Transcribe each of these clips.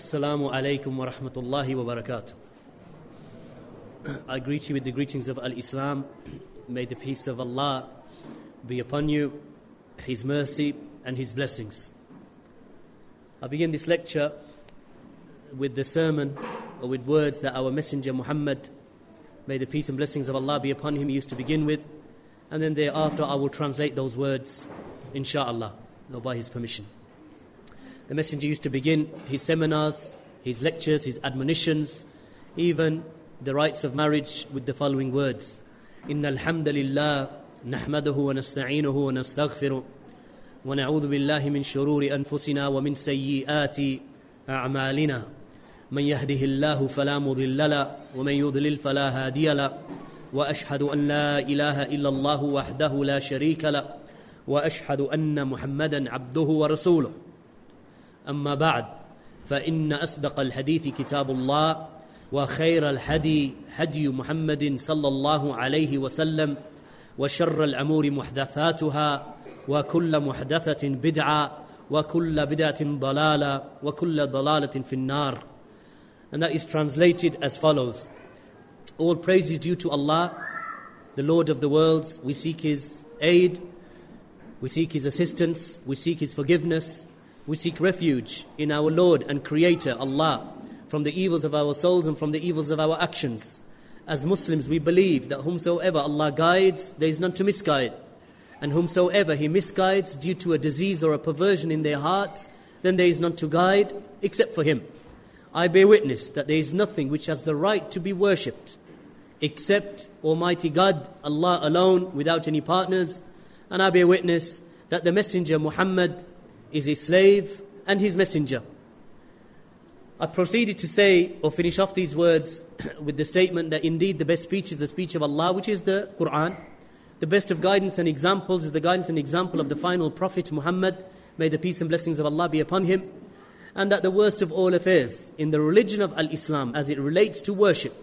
Assalamu alaikum wa rahmatullahi wa barakatuh. I greet you with the greetings of Al-Islam. May the peace of Allah be upon you, His mercy and His blessings. I begin this lecture with the sermon, or with words that our Messenger Muhammad, may the peace and blessings of Allah be upon him, used to begin with. And then thereafter I will translate those words, insha'Allah, or by his permission. The Messenger used to begin his seminars, his lectures, his admonitions, even the rites of marriage, with the following words: Inna alhamdulillah, nahmaduhu wa nasta'inuhu wa nastaghfiruh, wa na'udhu billahi min shururi anfusina wa min sayyiati a'malina. Man yahdihillahu fala mudilla la, wa man yudlil fala hadiya la. Wa ashhadu an la ilaha illallah wahdahu la sharika la, wa ashhadu anna Muhammadan abduhu wa rasuluh. أما بعد فإن أصدق الحديث كتاب الله وخير الهدي هدي محمد صلى الله عليه وسلم وشر الأمور محدثاتها وكل محدثة بدعة وكل بدعة ضلالة وكل ضلالة في النار. And that is translated as follows: All praise is due to Allah, the Lord of the worlds. We seek His aid, we seek His assistance, we seek His forgiveness. We seek refuge in our Lord and Creator, Allah, from the evils of our souls and from the evils of our actions. As Muslims, we believe that whomsoever Allah guides, there is none to misguide. And whomsoever He misguides due to a disease or a perversion in their hearts, then there is none to guide except for Him. I bear witness that there is nothing which has the right to be worshipped except Almighty God, Allah alone, without any partners. And I bear witness that the Messenger Muhammad is His slave and His messenger. I proceeded to say, or finish off these words with the statement that indeed the best speech is the speech of Allah, which is the Quran. The best of guidance and examples is the guidance and example of the final Prophet Muhammad, may the peace and blessings of Allah be upon him. And that the worst of all affairs in the religion of Al-Islam, as it relates to worship,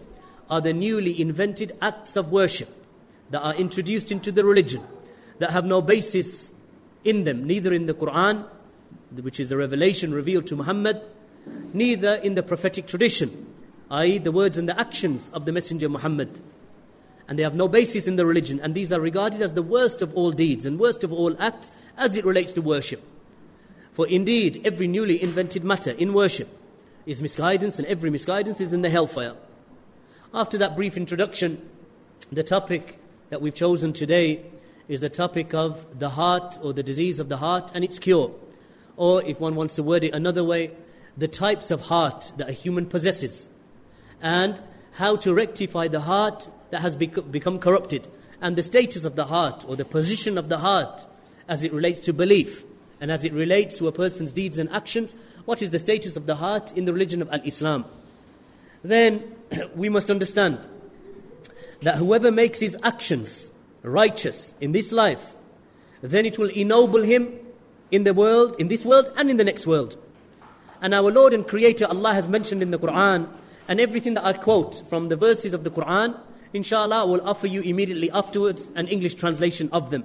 are the newly invented acts of worship that are introduced into the religion, that have no basis in them, neither in the Quran, which is the revelation revealed to Muhammad, neither in the prophetic tradition, i.e. the words and the actions of the Messenger Muhammad. And they have no basis in the religion, and these are regarded as the worst of all deeds and worst of all acts as it relates to worship. For indeed, every newly invented matter in worship is misguidance, and every misguidance is in the hellfire. After that brief introduction, the topic that we've chosen today is the topic of the heart, or the disease of the heart and its cure. Or if one wants to word it another way, the types of heart that a human possesses, and how to rectify the heart that has become corrupted, and the status of the heart, or the position of the heart as it relates to belief and as it relates to a person's deeds and actions. What is the status of the heart in the religion of Al-Islam? Then we must understand that whoever makes his actions righteous in this life, then it will ennoble him in the world, in this world and in the next world. And our Lord and Creator Allah has mentioned in the Quran, and everything that I quote from the verses of the Quran, inshallah, I will offer you immediately afterwards an English translation of them.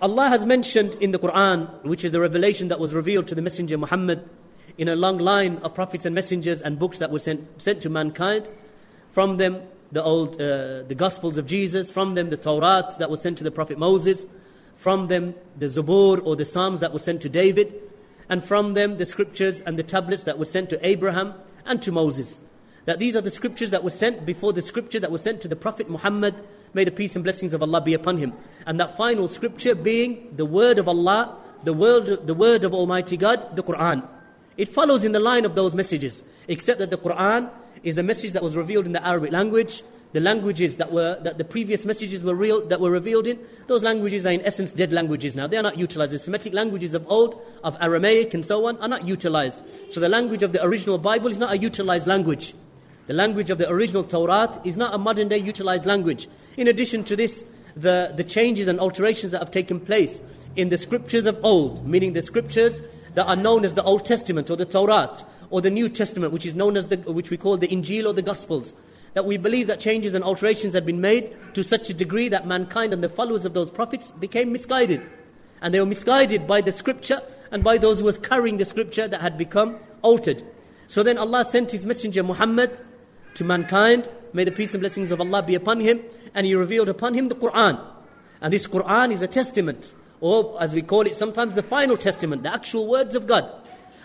Allah has mentioned in the Quran, which is the revelation that was revealed to the Messenger Muhammad, in a long line of prophets and messengers and books that were sent to mankind. From them the Gospels of Jesus, from them the Torah that was sent to the Prophet Moses, from them the Zabur, or the Psalms that were sent to David, and from them the scriptures and the tablets that were sent to Abraham and to Moses. That these are the scriptures that were sent before the scripture that was sent to the Prophet Muhammad, may the peace and blessings of Allah be upon him. And that final scripture being the word of Allah, the word of Almighty God, the Quran. It follows in the line of those messages, except that the Quran is a message that was revealed in the Arabic language. The languages that the previous messages were revealed in, those languages are in essence dead languages now. They are not utilized. The Semitic languages of old, of Aramaic and so on, are not utilized. So the language of the original Bible is not a utilized language. The language of the original Torah is not a modern day utilized language. In addition to this, the changes and alterations that have taken place in the scriptures of old, meaning the scriptures that are known as the Old Testament or the Torah, or the New Testament, which is known as which we call the Injil or the Gospels, that we believe that changes and alterations had been made to such a degree that mankind and the followers of those prophets became misguided. And they were misguided by the scripture and by those who was carrying the scripture that had become altered. So then Allah sent His messenger Muhammad to mankind. May the peace and blessings of Allah be upon him. And He revealed upon him the Qur'an. And this Qur'an is a testament, or as we call it sometimes, the final testament, the actual words of God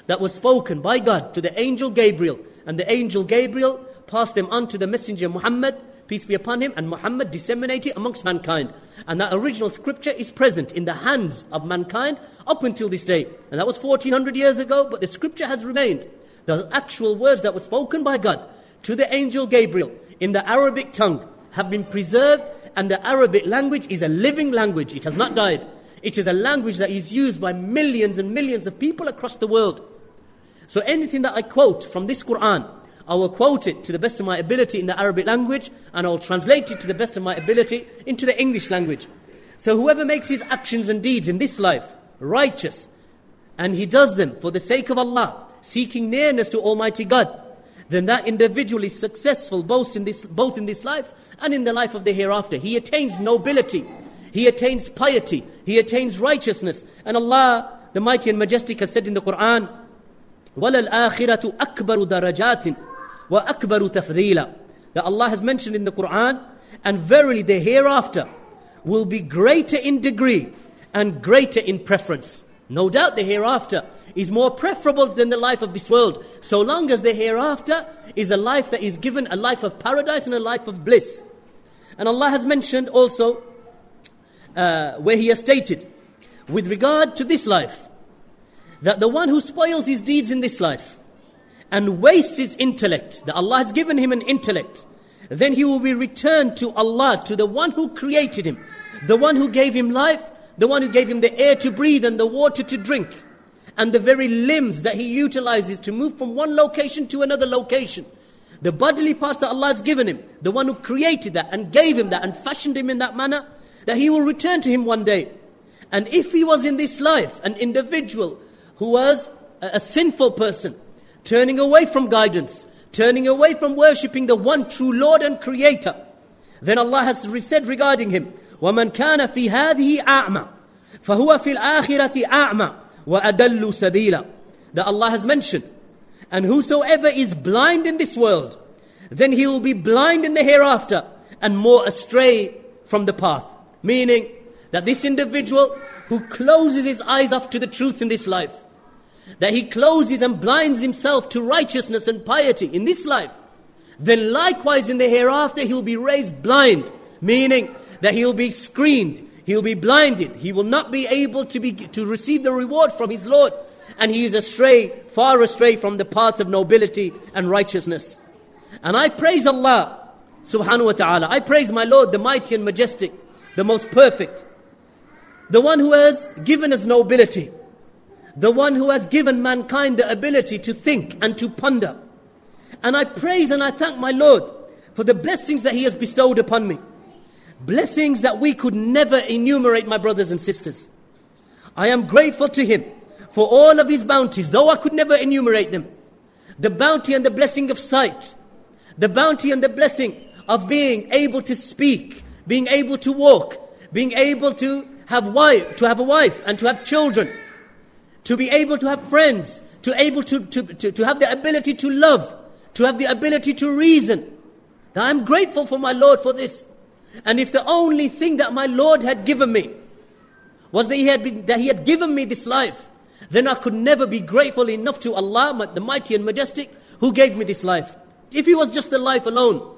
that were spoken by God to the angel Gabriel. And the angel Gabriel passed them on to the messenger Muhammad, peace be upon him, and Muhammad disseminated amongst mankind. And that original scripture is present in the hands of mankind up until this day. And that was 1400 years ago, but the scripture has remained. The actual words that were spoken by God to the angel Gabriel in the Arabic tongue have been preserved, and the Arabic language is a living language. It has not died. It is a language that is used by millions and millions of people across the world. So anything that I quote from this Qur'an, I will quote it to the best of my ability in the Arabic language, and I will translate it to the best of my ability into the English language. So whoever makes his actions and deeds in this life righteous, and he does them for the sake of Allah, seeking nearness to Almighty God, then that individual is successful both in this life and in the life of the hereafter. He attains nobility, he attains piety, he attains righteousness. And Allah, the Mighty and Majestic, has said in the Qur'an, وَلَلْآخِرَةُ أَكْبَرُ دَرَجَاتٍ وَأَكْبَرُ تَفْضِيلًا. That Allah has mentioned in the Qur'an, and verily the hereafter will be greater in degree and greater in preference. No doubt the hereafter is more preferable than the life of this world, so long as the hereafter is a life that is given a life of paradise and a life of bliss. And Allah has mentioned also where He has stated with regard to this life, that the one who spoils his deeds in this life and wastes his intellect, that Allah has given him an intellect, then he will be returned to Allah, to the one who created him, the one who gave him life, the one who gave him the air to breathe and the water to drink, and the very limbs that he utilizes to move from one location to another location. The bodily parts that Allah has given him, the one who created that and gave him that and fashioned him in that manner, that he will return to him one day. And if he was in this life an individual who was a sinful person, turning away from guidance, turning away from worshipping the one true Lord and Creator, then Allah has said regarding him, وَمَنْ كَانَ فِي هَذِهِ أَعْمَى فَهُوَ فِي الْآخِرَةِ أَعْمَى وَأَدَلُّ سَبِيلًا. That Allah has mentioned, and whosoever is blind in this world, then he will be blind in the hereafter and more astray from the path. Meaning that this individual who closes his eyes off to the truth in this life, that he closes and blinds himself to righteousness and piety in this life, then likewise in the hereafter he'll be raised blind, meaning that he'll be screened, he'll be blinded, he will not be able to receive the reward from his Lord, and he is astray, far astray from the path of nobility and righteousness. And I praise Allah subhanahu wa ta'ala, I praise my Lord, the Mighty and Majestic, the Most Perfect, the one who has given us nobility, the one who has given mankind the ability to think and to ponder. And I praise and I thank my Lord for the blessings that He has bestowed upon me. Blessings that we could never enumerate, my brothers and sisters. I am grateful to Him for all of His bounties, though I could never enumerate them. The bounty and the blessing of sight, the bounty and the blessing of being able to speak, being able to walk, being able to have a wife and to have children, to be able to have friends, to able to have the ability to love, to have the ability to reason. That I'm grateful for my Lord for this. And if the only thing that my Lord had given me was that He had given me this life, then I could never be grateful enough to Allah, the Mighty and Majestic, who gave me this life. If it was just the life alone,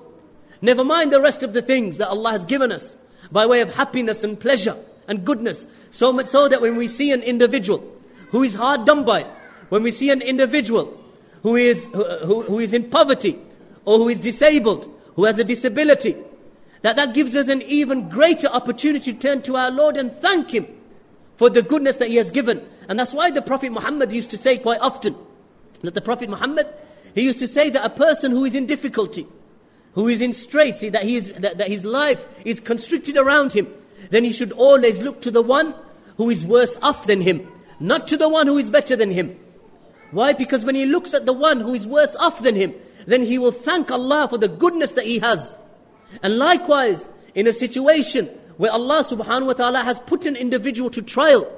never mind the rest of the things that Allah has given us by way of happiness and pleasure and goodness, so much so that when we see an individual who is hard done by, when we see an individual who is in poverty, or who is disabled, who has a disability, that gives us an even greater opportunity to turn to our Lord and thank Him for the goodness that He has given. And that's why the Prophet Muhammad used to say quite often, that the Prophet Muhammad, he used to say that a person who is in difficulty, who is in straits, that his life is constricted around him, then he should always look to the one who is worse off than him, not to the one who is better than him. Why? Because when he looks at the one who is worse off than him, then he will thank Allah for the goodness that he has. And likewise, in a situation where Allah subhanahu wa ta'ala has put an individual to trial,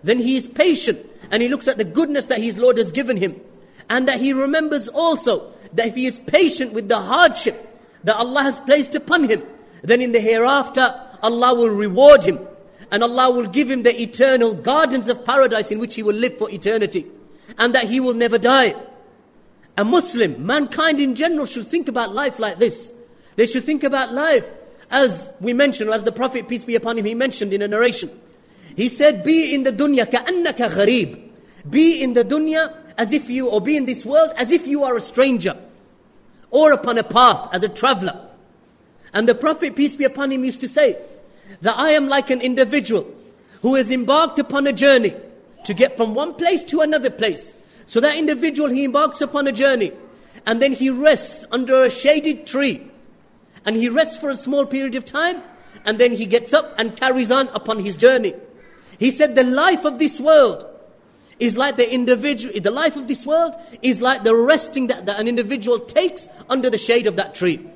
then he is patient and he looks at the goodness that his Lord has given him. And that he remembers also that if he is patient with the hardship that Allah has placed upon him, then in the hereafter, Allah will reward him. And Allah will give him the eternal gardens of paradise in which he will live for eternity. And that he will never die. A Muslim, mankind in general, should think about life like this. They should think about life as we mentioned, as the Prophet, peace be upon him, he mentioned in a narration. He said, be in the dunya ka'annaka gharib. Be in the dunya as if you, or be in this world as if you are a stranger. Or upon a path as a traveler. And the Prophet, peace be upon him, used to say that I am like an individual who has embarked upon a journey to get from one place to another place. So that individual, he embarks upon a journey and then he rests under a shaded tree. And he rests for a small period of time and then he gets up and carries on upon his journey. He said the life of this world is like the life of this world is like the resting that an individual takes under the shade of that tree.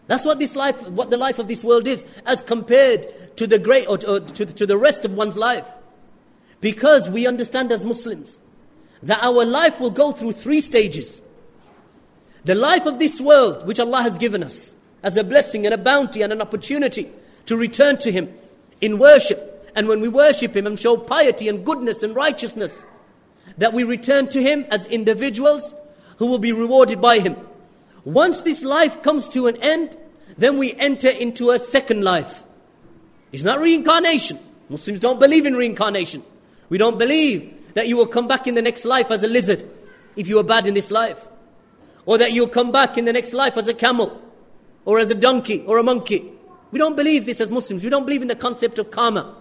That's what the life of this world is, as compared to the great or to the rest of one's life. Because we understand as Muslims that our life will go through 3 stages. The life of this world, which Allah has given us as a blessing and a bounty and an opportunity to return to Him in worship. And when we worship Him and show piety and goodness and righteousness, that we return to Him as individuals who will be rewarded by Him. Once this life comes to an end, then we enter into a second life. It's not reincarnation. Muslims don't believe in reincarnation. We don't believe that you will come back in the next life as a lizard if you were bad in this life. Or that you'll come back in the next life as a camel, or as a donkey, or a monkey. We don't believe this as Muslims. We don't believe in the concept of karma,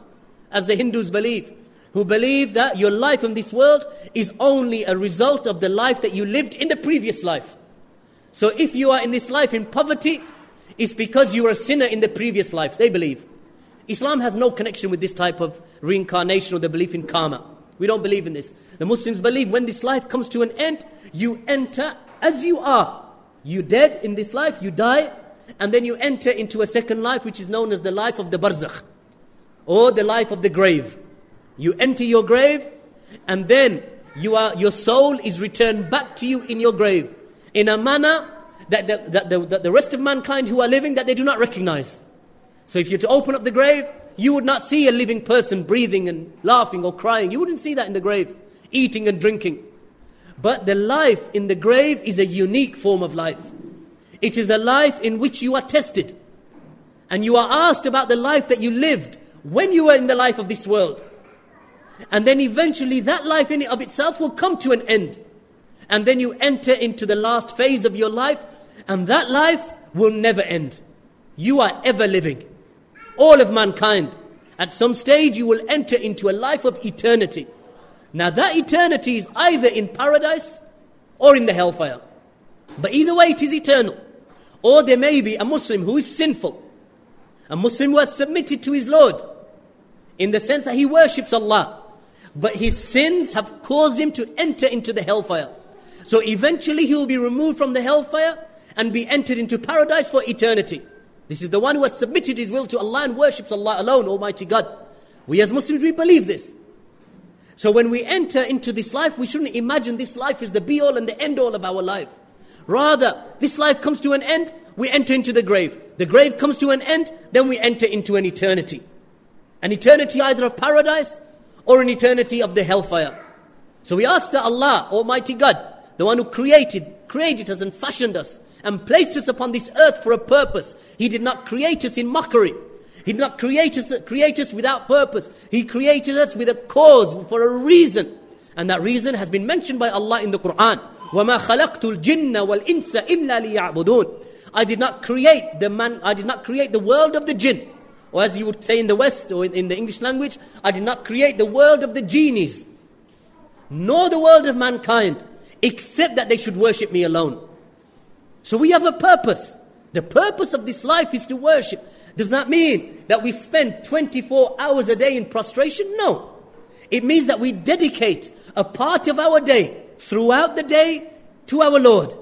as the Hindus believe, who believe that your life in this world is only a result of the life that you lived in the previous life. So if you are in this life in poverty, it's because you were a sinner in the previous life, they believe. Islam has no connection with this type of reincarnation or the belief in karma. We don't believe in this. The Muslims believe when this life comes to an end, you enter as you are. You're dead in this life, you die, and then you enter into a second life, which is known as the life of the barzakh, or the life of the grave. You enter your grave, and then your soul is returned back to you in your grave, in a manner that the rest of mankind who are living, that they do not recognize. So if you're to open up the grave, you would not see a living person breathing and laughing or crying. You wouldn't see that in the grave, eating and drinking. But the life in the grave is a unique form of life. It is a life in which you are tested. And you are asked about the life that you lived when you were in the life of this world. And then eventually that life in of itself will come to an end. And then you enter into the last phase of your life, and that life will never end. You are ever living. All of mankind, at some stage you will enter into a life of eternity. Now that eternity is either in paradise or in the hellfire. But either way it is eternal. Or there may be a Muslim who is sinful. A Muslim who has submitted to his Lord, in the sense that he worships Allah, but his sins have caused him to enter into the hellfire. So eventually he will be removed from the hellfire and be entered into paradise for eternity. This is the one who has submitted his will to Allah and worships Allah alone, Almighty God. We as Muslims, we believe this. So when we enter into this life, we shouldn't imagine this life is the be-all and the end-all of our life. Rather, this life comes to an end, we enter into the grave. The grave comes to an end, then we enter into an eternity. An eternity either of paradise or an eternity of the hellfire. So we ask that Allah, Almighty God, the one who created us and fashioned us and placed us upon this earth for a purpose. He did not create us in mockery. He did not create us without purpose. He created us with a cause, for a reason. And that reason has been mentioned by Allah in the Quran. وَمَا خَلَقْتُ الْجِنَّ وَالْإِنسَ إِلَّا لِيَعْبُدُونَ. I did not create the world of the jinn. Or as you would say in the West, or in the English language, I did not create the world of the genies, nor the world of mankind, except that they should worship me alone. So we have a purpose. The purpose of this life is to worship. Does that mean that we spend 24 hours a day in prostration? No. It means that we dedicate a part of our day, throughout the day, to our Lord.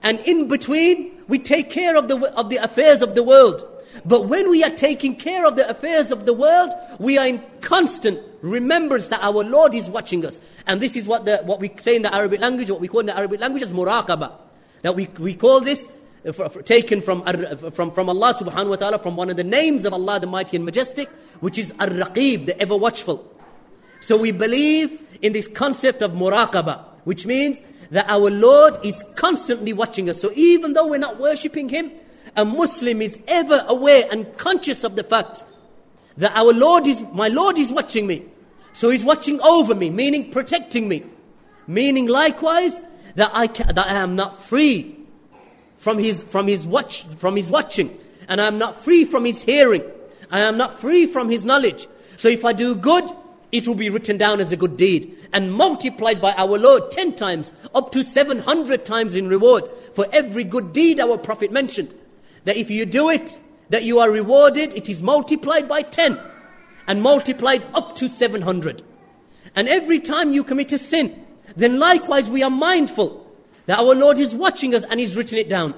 And in between, we take care of the affairs of the world. But when we are taking care of the affairs of the world, we are in constant remembrance that our Lord is watching us. And this is what we say in the Arabic language, what we call in the Arabic language as muraqaba. That we call this taken from Allah subhanahu wa ta'ala, from one of the names of Allah the Mighty and Majestic, which is Ar-Raqib, the ever watchful. So we believe in this concept of muraqaba, which means that our Lord is constantly watching us. So even though we're not worshipping Him, a Muslim is ever aware and conscious of the fact that my Lord is watching me. So He's watching over me, meaning protecting me. Meaning likewise that I am not free from his watching, and I am not free from His hearing. I am not free from His knowledge. So if I do good, it will be written down as a good deed and multiplied by our Lord 10 times, up to 700 times in reward for every good deed our Prophet mentioned. That if you do it, that you are rewarded, it is multiplied by 10 and multiplied up to 700. And every time you commit a sin, then likewise we are mindful that our Lord is watching us and He's written it down.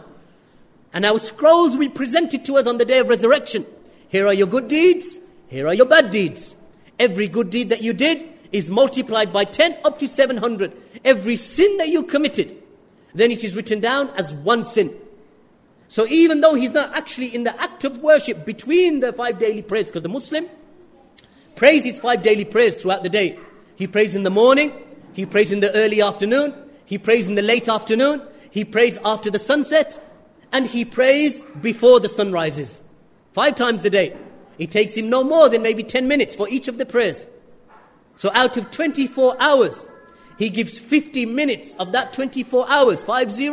And our scrolls will present it to us on the day of resurrection. Here are your good deeds, here are your bad deeds. Every good deed that you did is multiplied by 10 up to 700. Every sin that you committed, then it is written down as one sin. So even though he's not actually in the act of worship between the 5 daily prayers, because the Muslim prays his 5 daily prayers throughout the day. He prays in the morning, he prays in the early afternoon, he prays in the late afternoon, he prays after the sunset, and he prays before the sun rises. 5 times a day. It takes him no more than maybe 10 minutes for each of the prayers. So out of 24 hours, he gives 50 minutes of that 24 hours, 50,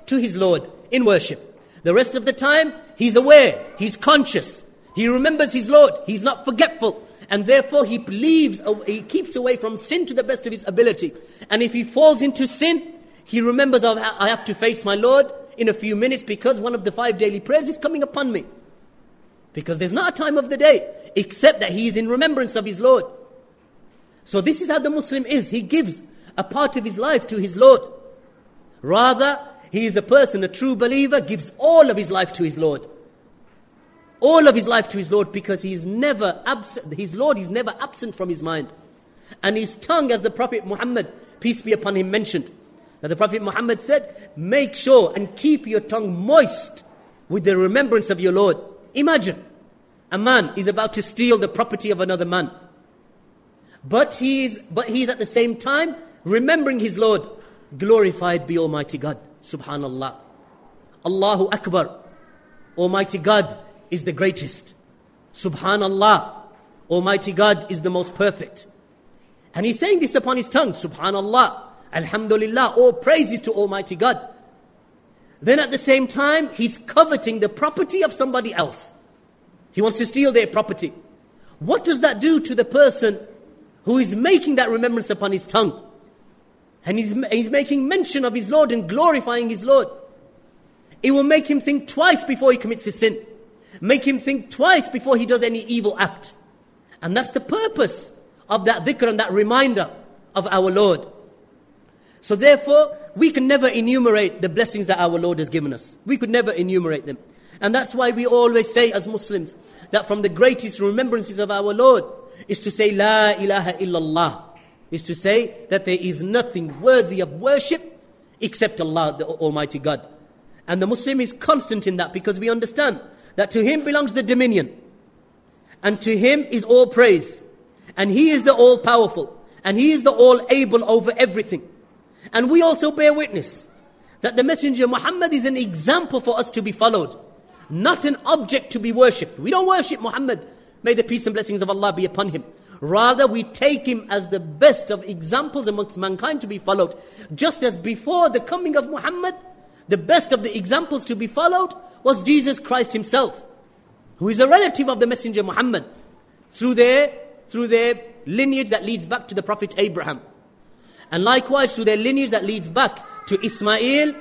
to his Lord in worship. The rest of the time, he's aware, he's conscious, he remembers his Lord, he's not forgetful, and therefore he keeps away from sin to the best of his ability. And if he falls into sin, he remembers, I have to face my Lord in a few minutes because one of the 5 daily prayers is coming upon me. Because there's not a time of the day except that he is in remembrance of his Lord. So this is how the Muslim is. He gives a part of his life to his Lord. Rather, he is a person, a true believer, gives all of his life to his Lord. All of his life to his Lord, because he is never absent. His Lord is never absent from his mind. And his tongue, as the Prophet Muhammad, peace be upon him, mentioned, that the Prophet Muhammad said, make sure and keep your tongue moist with the remembrance of your Lord. Imagine, a man is about to steal the property of another man. But he's at the same time remembering his Lord. Glorified be Almighty God. Subhanallah. Allahu Akbar. Almighty God is the greatest. Subhanallah. Almighty God is the most perfect. And he's saying this upon his tongue. Subhanallah. Alhamdulillah. All praises to Almighty God. Then at the same time, he's coveting the property of somebody else. He wants to steal their property. What does that do to the person who is making that remembrance upon his tongue? And he's making mention of his Lord and glorifying his Lord. It will make him think twice before he commits a sin. Make him think twice before he does any evil act. And that's the purpose of that dhikr and that reminder of our Lord. So therefore, we can never enumerate the blessings that our Lord has given us. We could never enumerate them. And that's why we always say as Muslims, that from the greatest remembrances of our Lord is to say, La ilaha illallah. Is to say that there is nothing worthy of worship except Allah, the Almighty God. And the Muslim is constant in that, because we understand that to Him belongs the dominion. And to Him is all praise. And He is the all-powerful. And He is the all-able over everything. And we also bear witness that the Messenger Muhammad is an example for us to be followed, not an object to be worshipped. We don't worship Muhammad. May the peace and blessings of Allah be upon him. Rather, we take him as the best of examples amongst mankind to be followed. Just as before the coming of Muhammad, the best of the examples to be followed was Jesus Christ himself, who is a relative of the Messenger Muhammad, through their lineage that leads back to the Prophet Abraham. And likewise through their lineage that leads back to Ishmael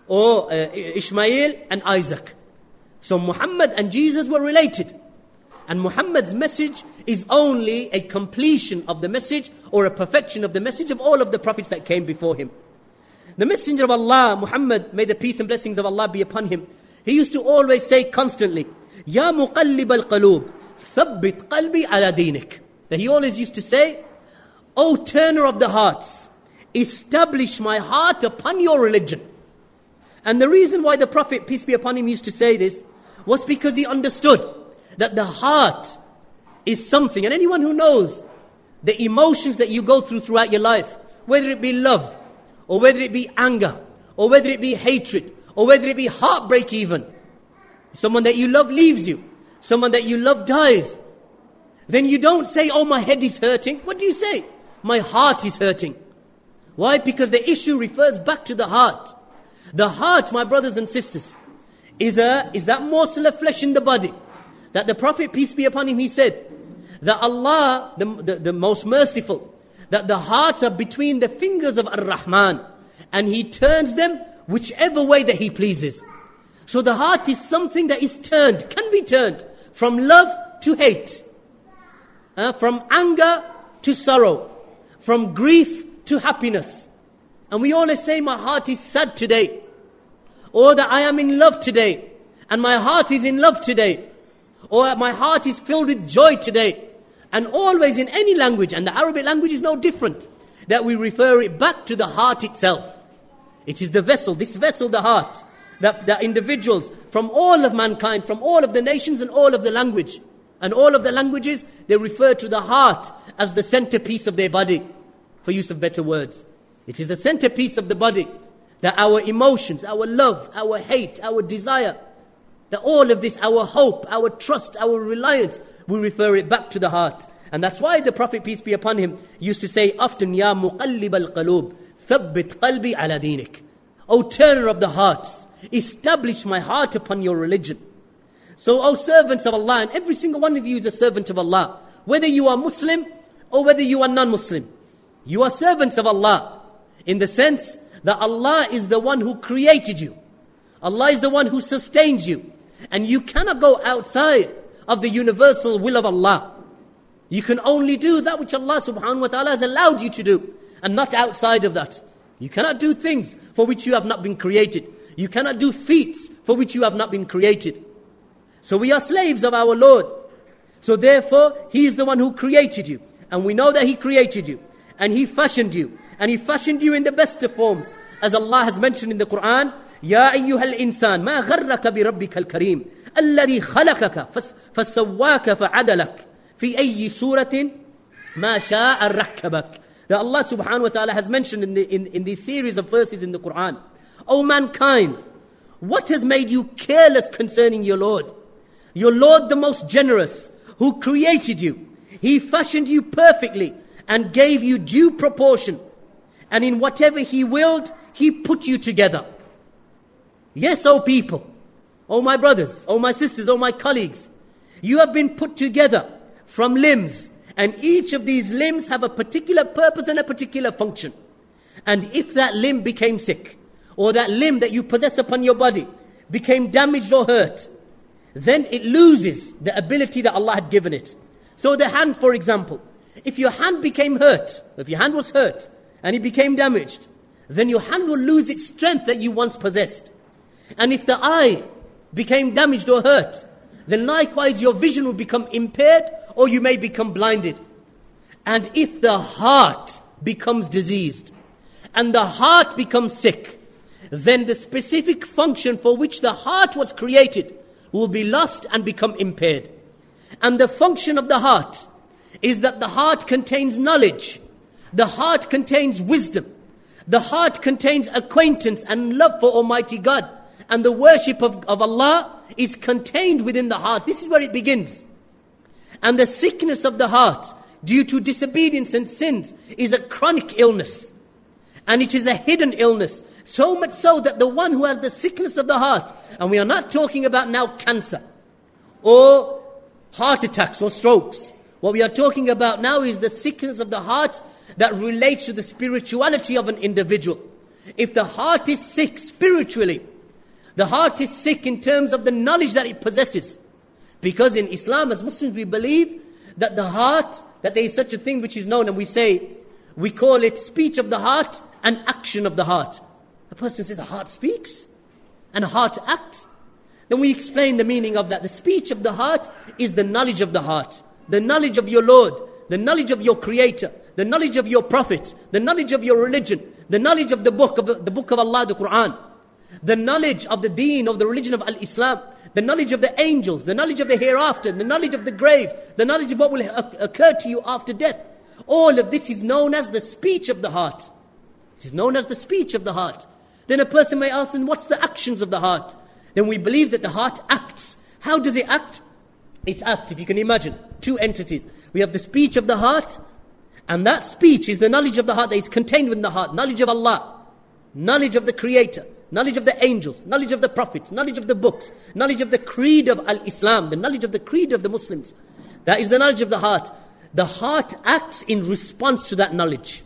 and Isaac. So Muhammad and Jesus were related. And Muhammad's message is only a completion of the message, or a perfection of the message of all of the prophets that came before him. The Messenger of Allah, Muhammad, may the peace and blessings of Allah be upon him, he used to always say constantly, Ya muqallib al-qaloob, thabbit qalbi ala dinik. That he always used to say, O turner of the hearts, establish my heart upon your religion. And the reason why the Prophet, peace be upon him, used to say this was because he understood that the heart is something. And anyone who knows the emotions that you go through throughout your life, whether it be love, or whether it be anger, or whether it be hatred, or whether it be heartbreak even. Someone that you love leaves you. Someone that you love dies. Then you don't say, oh, my head is hurting. What do you say? My heart is hurting. Why? Because the issue refers back to the heart. The heart, my brothers and sisters, is that morsel of flesh in the body. That the Prophet, peace be upon him, he said, that Allah, the most merciful, that the hearts are between the fingers of Ar-Rahman, and He turns them whichever way that He pleases. So the heart is something that is turned, can be turned, from love to hate, from anger to sorrow, from grief to happiness. And we always say, my heart is sad today, or that I am in love today, and my heart is in love today, or my heart is filled with joy today. And always in any language, and the Arabic language is no different, that we refer it back to the heart itself. It is the vessel, this vessel, the heart, that individuals from all of mankind, from all of the nations and all of the language, and all of the languages, they refer to the heart as the centerpiece of their body, for use of better words. It is the centerpiece of the body, that our emotions, our love, our hate, our desire, that all of this, our hope, our trust, our reliance, we refer it back to the heart. And that's why the Prophet, peace be upon him, used to say often, Ya muqallib al-qaloob, thabbit qalbi ala dinik. O turner of the hearts, establish my heart upon your religion. So, O servants of Allah, and every single one of you is a servant of Allah, whether you are Muslim or whether you are non-Muslim, you are servants of Allah, in the sense that Allah is the one who created you. Allah is the one who sustains you. And you cannot go outside of the universal will of Allah. You can only do that which Allah subhanahu wa ta'ala has allowed you to do, and not outside of that. You cannot do things for which you have not been created. You cannot do feats for which you have not been created. So we are slaves of our Lord. So therefore, He is the one who created you. And we know that He created you. And He fashioned you. And He fashioned you in the best of forms. As Allah has mentioned in the Quran, يا أيها الإنسان ما غرك بربك الكريم الذي خلقك فسواك فعدلك في أي سورة ما شاء ركبك. That Allah subhanahu wa ta'ala has mentioned in this series of verses in the Quran. O mankind, what has made you careless concerning your Lord? Your Lord the most generous, who created you. He fashioned you perfectly and gave you due proportion. And in whatever He willed, He put you together. Yes, O people, O my brothers, O my sisters, O my colleagues, you have been put together from limbs, and each of these limbs have a particular purpose and a particular function. And if that limb became sick, or that limb that you possess upon your body became damaged or hurt, then it loses the ability that Allah had given it. So the hand, for example, if your hand became hurt, if your hand was hurt and it became damaged, then your hand will lose its strength that you once possessed. And if the eye became damaged or hurt, then likewise your vision will become impaired, or you may become blinded. And if the heart becomes diseased and the heart becomes sick, then the specific function for which the heart was created will be lost and become impaired. And the function of the heart is that the heart contains knowledge, the heart contains wisdom, the heart contains acquaintance and love for Almighty God, and the worship of Allah is contained within the heart. This is where it begins. And the sickness of the heart due to disobedience and sins is a chronic illness. And it is a hidden illness. So much so that the one who has the sickness of the heart, and we are not talking about now cancer or heart attacks or strokes. What we are talking about now is the sickness of the heart that relates to the spirituality of an individual. If the heart is sick spiritually, the heart is sick in terms of the knowledge that it possesses. Because in Islam, as Muslims, we believe that the heart, that there is such a thing which is known, and we call it speech of the heart and action of the heart. A person says, a heart speaks and a heart acts. Then we explain the meaning of that. The speech of the heart is the knowledge of the heart. The knowledge of your Lord, the knowledge of your Creator, the knowledge of your Prophet, the knowledge of your religion, the knowledge of the book of Allah, the Quran, the knowledge of the deen, of the religion of Al-Islam, the knowledge of the angels, the knowledge of the hereafter, the knowledge of the grave, the knowledge of what will occur to you after death. All of this is known as the speech of the heart. It is known as the speech of the heart. Then a person may ask, then what's the actions of the heart? Then we believe that the heart acts. How does it act? It acts, if you can imagine, two entities. We have the speech of the heart, and that speech is the knowledge of the heart that is contained within the heart. Knowledge of Allah, knowledge of the Creator, knowledge of the angels, knowledge of the prophets, knowledge of the books, knowledge of the creed of Al-Islam, the knowledge of the creed of the Muslims. That is the knowledge of the heart. The heart acts in response to that knowledge.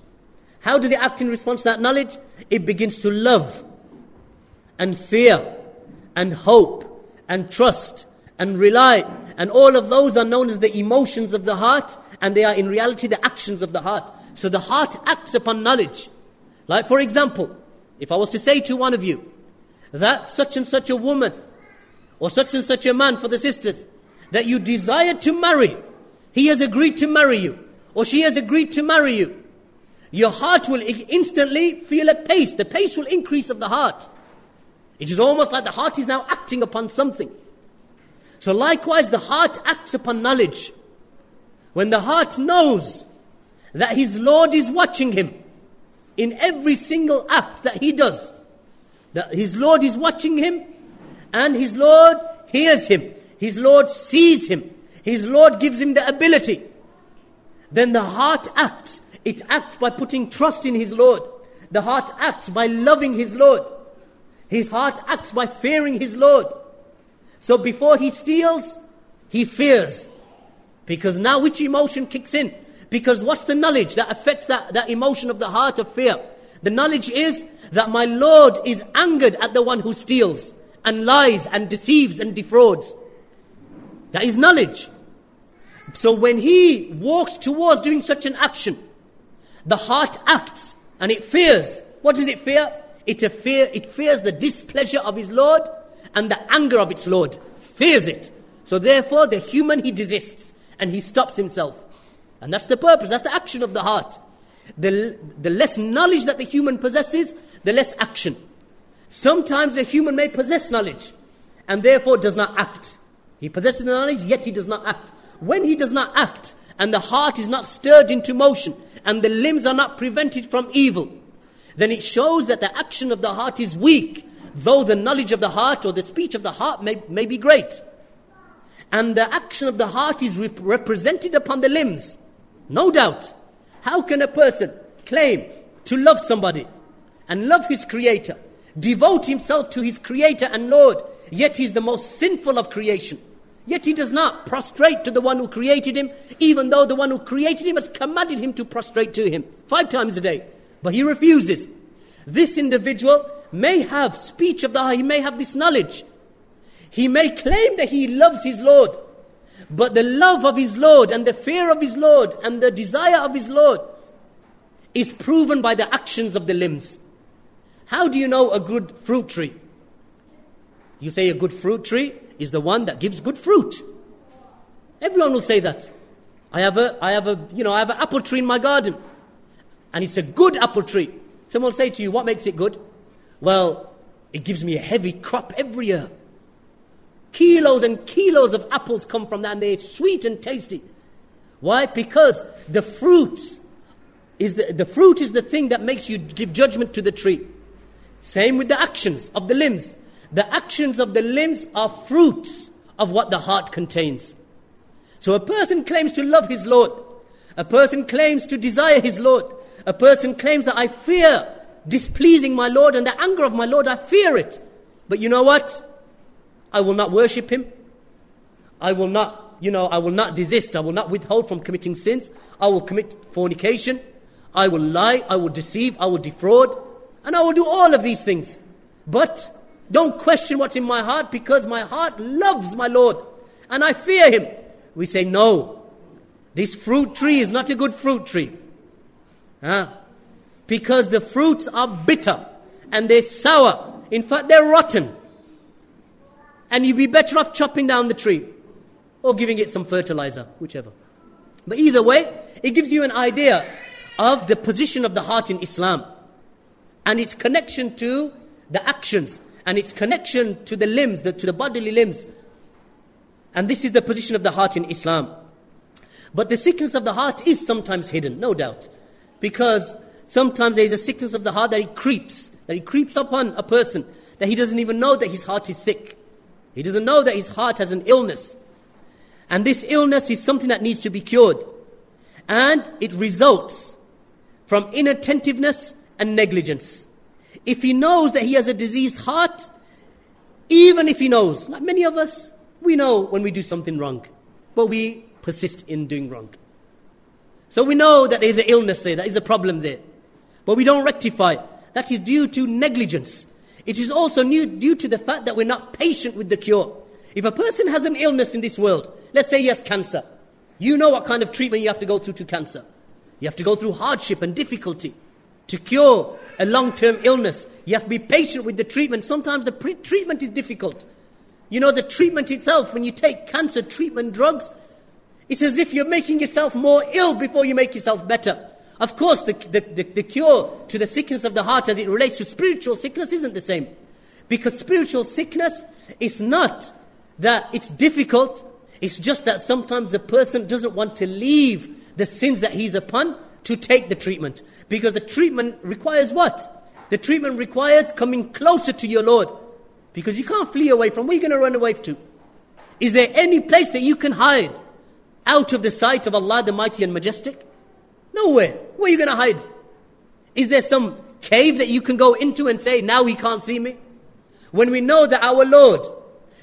How does it act in response to that knowledge? It begins to love and fear and hope and trust and rely. And all of those are known as the emotions of the heart, and they are in reality the actions of the heart. So the heart acts upon knowledge. Like for example, if I was to say to one of you that such and such a woman or such and such a man, for the sisters, that you desire to marry, he has agreed to marry you or she has agreed to marry you, your heart will instantly feel a pace. The pace will increase of the heart. It is almost like the heart is now acting upon something. So likewise, the heart acts upon knowledge. When the heart knows that his Lord is watching him in every single act that he does, that his Lord is watching him and his Lord hears him, his Lord sees him, his Lord gives him the ability, then the heart acts. It acts by putting trust in his Lord. The heart acts by loving his Lord. His heart acts by fearing his Lord. So before he steals, he fears. Because now which emotion kicks in? Because what's the knowledge that affects that emotion of the heart of fear? The knowledge is that my Lord is angered at the one who steals and lies and deceives and defrauds. That is knowledge. So when he walks towards doing such an action, the heart acts and it fears. What does it fear? It fears the displeasure of his Lord and the anger of its Lord. Fears it. So therefore the human, he desists and he stops himself. And that's the purpose, that's the action of the heart. The less knowledge that the human possesses, the less action. Sometimes the human may possess knowledge and therefore does not act. He possesses the knowledge, yet he does not act. When he does not act and the heart is not stirred into motion and the limbs are not prevented from evil, then it shows that the action of the heart is weak, though the knowledge of the heart or the speech of the heart may be great. And the action of the heart is represented upon the limbs. No doubt. How can a person claim to love somebody and love his Creator, devote himself to his Creator and Lord, yet he is the most sinful of creation? Yet he does not prostrate to the one who created him, even though the one who created him has commanded him to prostrate to him 5 times a day. But he refuses. This individual may have speech of the heart, he may have this knowledge. He may claim that he loves his Lord, but the love of his Lord and the fear of his Lord and the desire of his Lord is proven by the actions of the limbs. How do you know a good fruit tree? You say a good fruit tree is the one that gives good fruit. Everyone will say that. I have an apple tree in my garden, and it's a good apple tree. Someone will say to you, what makes it good? Well, it gives me a heavy crop every year. Kilos and kilos of apples come from that, and they're sweet and tasty. Why? Because the fruit is the thing that makes you give judgment to the tree. Same with the actions of the limbs. The actions of the limbs are fruits of what the heart contains. So a person claims to love his Lord. A person claims to desire his Lord. A person claims that I fear displeasing my Lord and the anger of my Lord, I fear it. But you know what? I will not worship him. I will not desist. I will not withhold from committing sins. I will commit fornication. I will lie. I will deceive. I will defraud. And I will do all of these things. But don't question what's in my heart, because my heart loves my Lord and I fear him. We say, no, this fruit tree is not a good fruit tree. Because the fruits are bitter and they're sour. In fact, they're rotten. And you'd be better off chopping down the tree or giving it some fertilizer, whichever. But either way, it gives you an idea of the position of the heart in Islam and its connection to the actions and its connection to the limbs, to the bodily limbs. And this is the position of the heart in Islam. But the sickness of the heart is sometimes hidden, no doubt. Because sometimes there is a sickness of the heart that it creeps upon a person, that he doesn't even know that his heart is sick. He doesn't know that his heart has an illness. And this illness is something that needs to be cured. And it results from inattentiveness and negligence. If he knows that he has a diseased heart, even if he knows, like many of us, we know when we do something wrong, but we persist in doing wrong. So we know that there is an illness there, that is a problem there, but we don't rectify. That is due to negligence. It is also due to the fact that we're not patient with the cure. If a person has an illness in this world, let's say he has cancer, you know what kind of treatment you have to go through to cancer. You have to go through hardship and difficulty to cure a long-term illness. You have to be patient with the treatment. Sometimes the treatment is difficult. You know, the treatment itself, when you take cancer treatment drugs, it's as if you're making yourself more ill before you make yourself better. Of course, the cure to the sickness of the heart as it relates to spiritual sickness isn't the same. Because spiritual sickness is not that it's difficult, it's just that sometimes the person doesn't want to leave the sins that he's upon to take the treatment. Because the treatment requires what? The treatment requires coming closer to your Lord. Because you can't flee away from, where are you going to run away to? Is there any place that you can hide out of the sight of Allah the Mighty and Majestic? Nowhere. Where are you going to hide? Is there some cave that you can go into and say, now he can't see me? When we know that our Lord,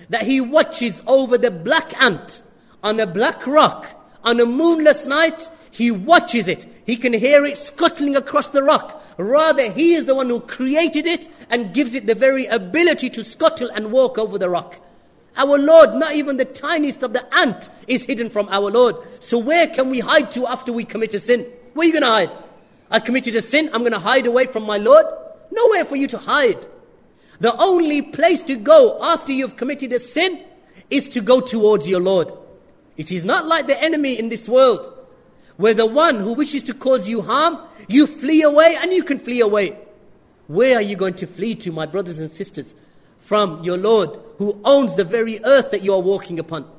that He watches over the black ant on a black rock on a moonless night, He watches it. He can hear it scuttling across the rock. Rather, He is the one who created it and gives it the very ability to scuttle and walk over the rock. Our Lord, not even the tiniest of the ant is hidden from our Lord. So where can we hide to after we commit a sin? Where are you going to hide? I committed a sin, I'm going to hide away from my Lord? Nowhere for you to hide. The only place to go after you've committed a sin is to go towards your Lord. It is not like the enemy in this world, where the one who wishes to cause you harm, you flee away and you can flee away. Where are you going to flee to, my brothers and sisters? From your Lord, who owns the very earth that you are walking upon.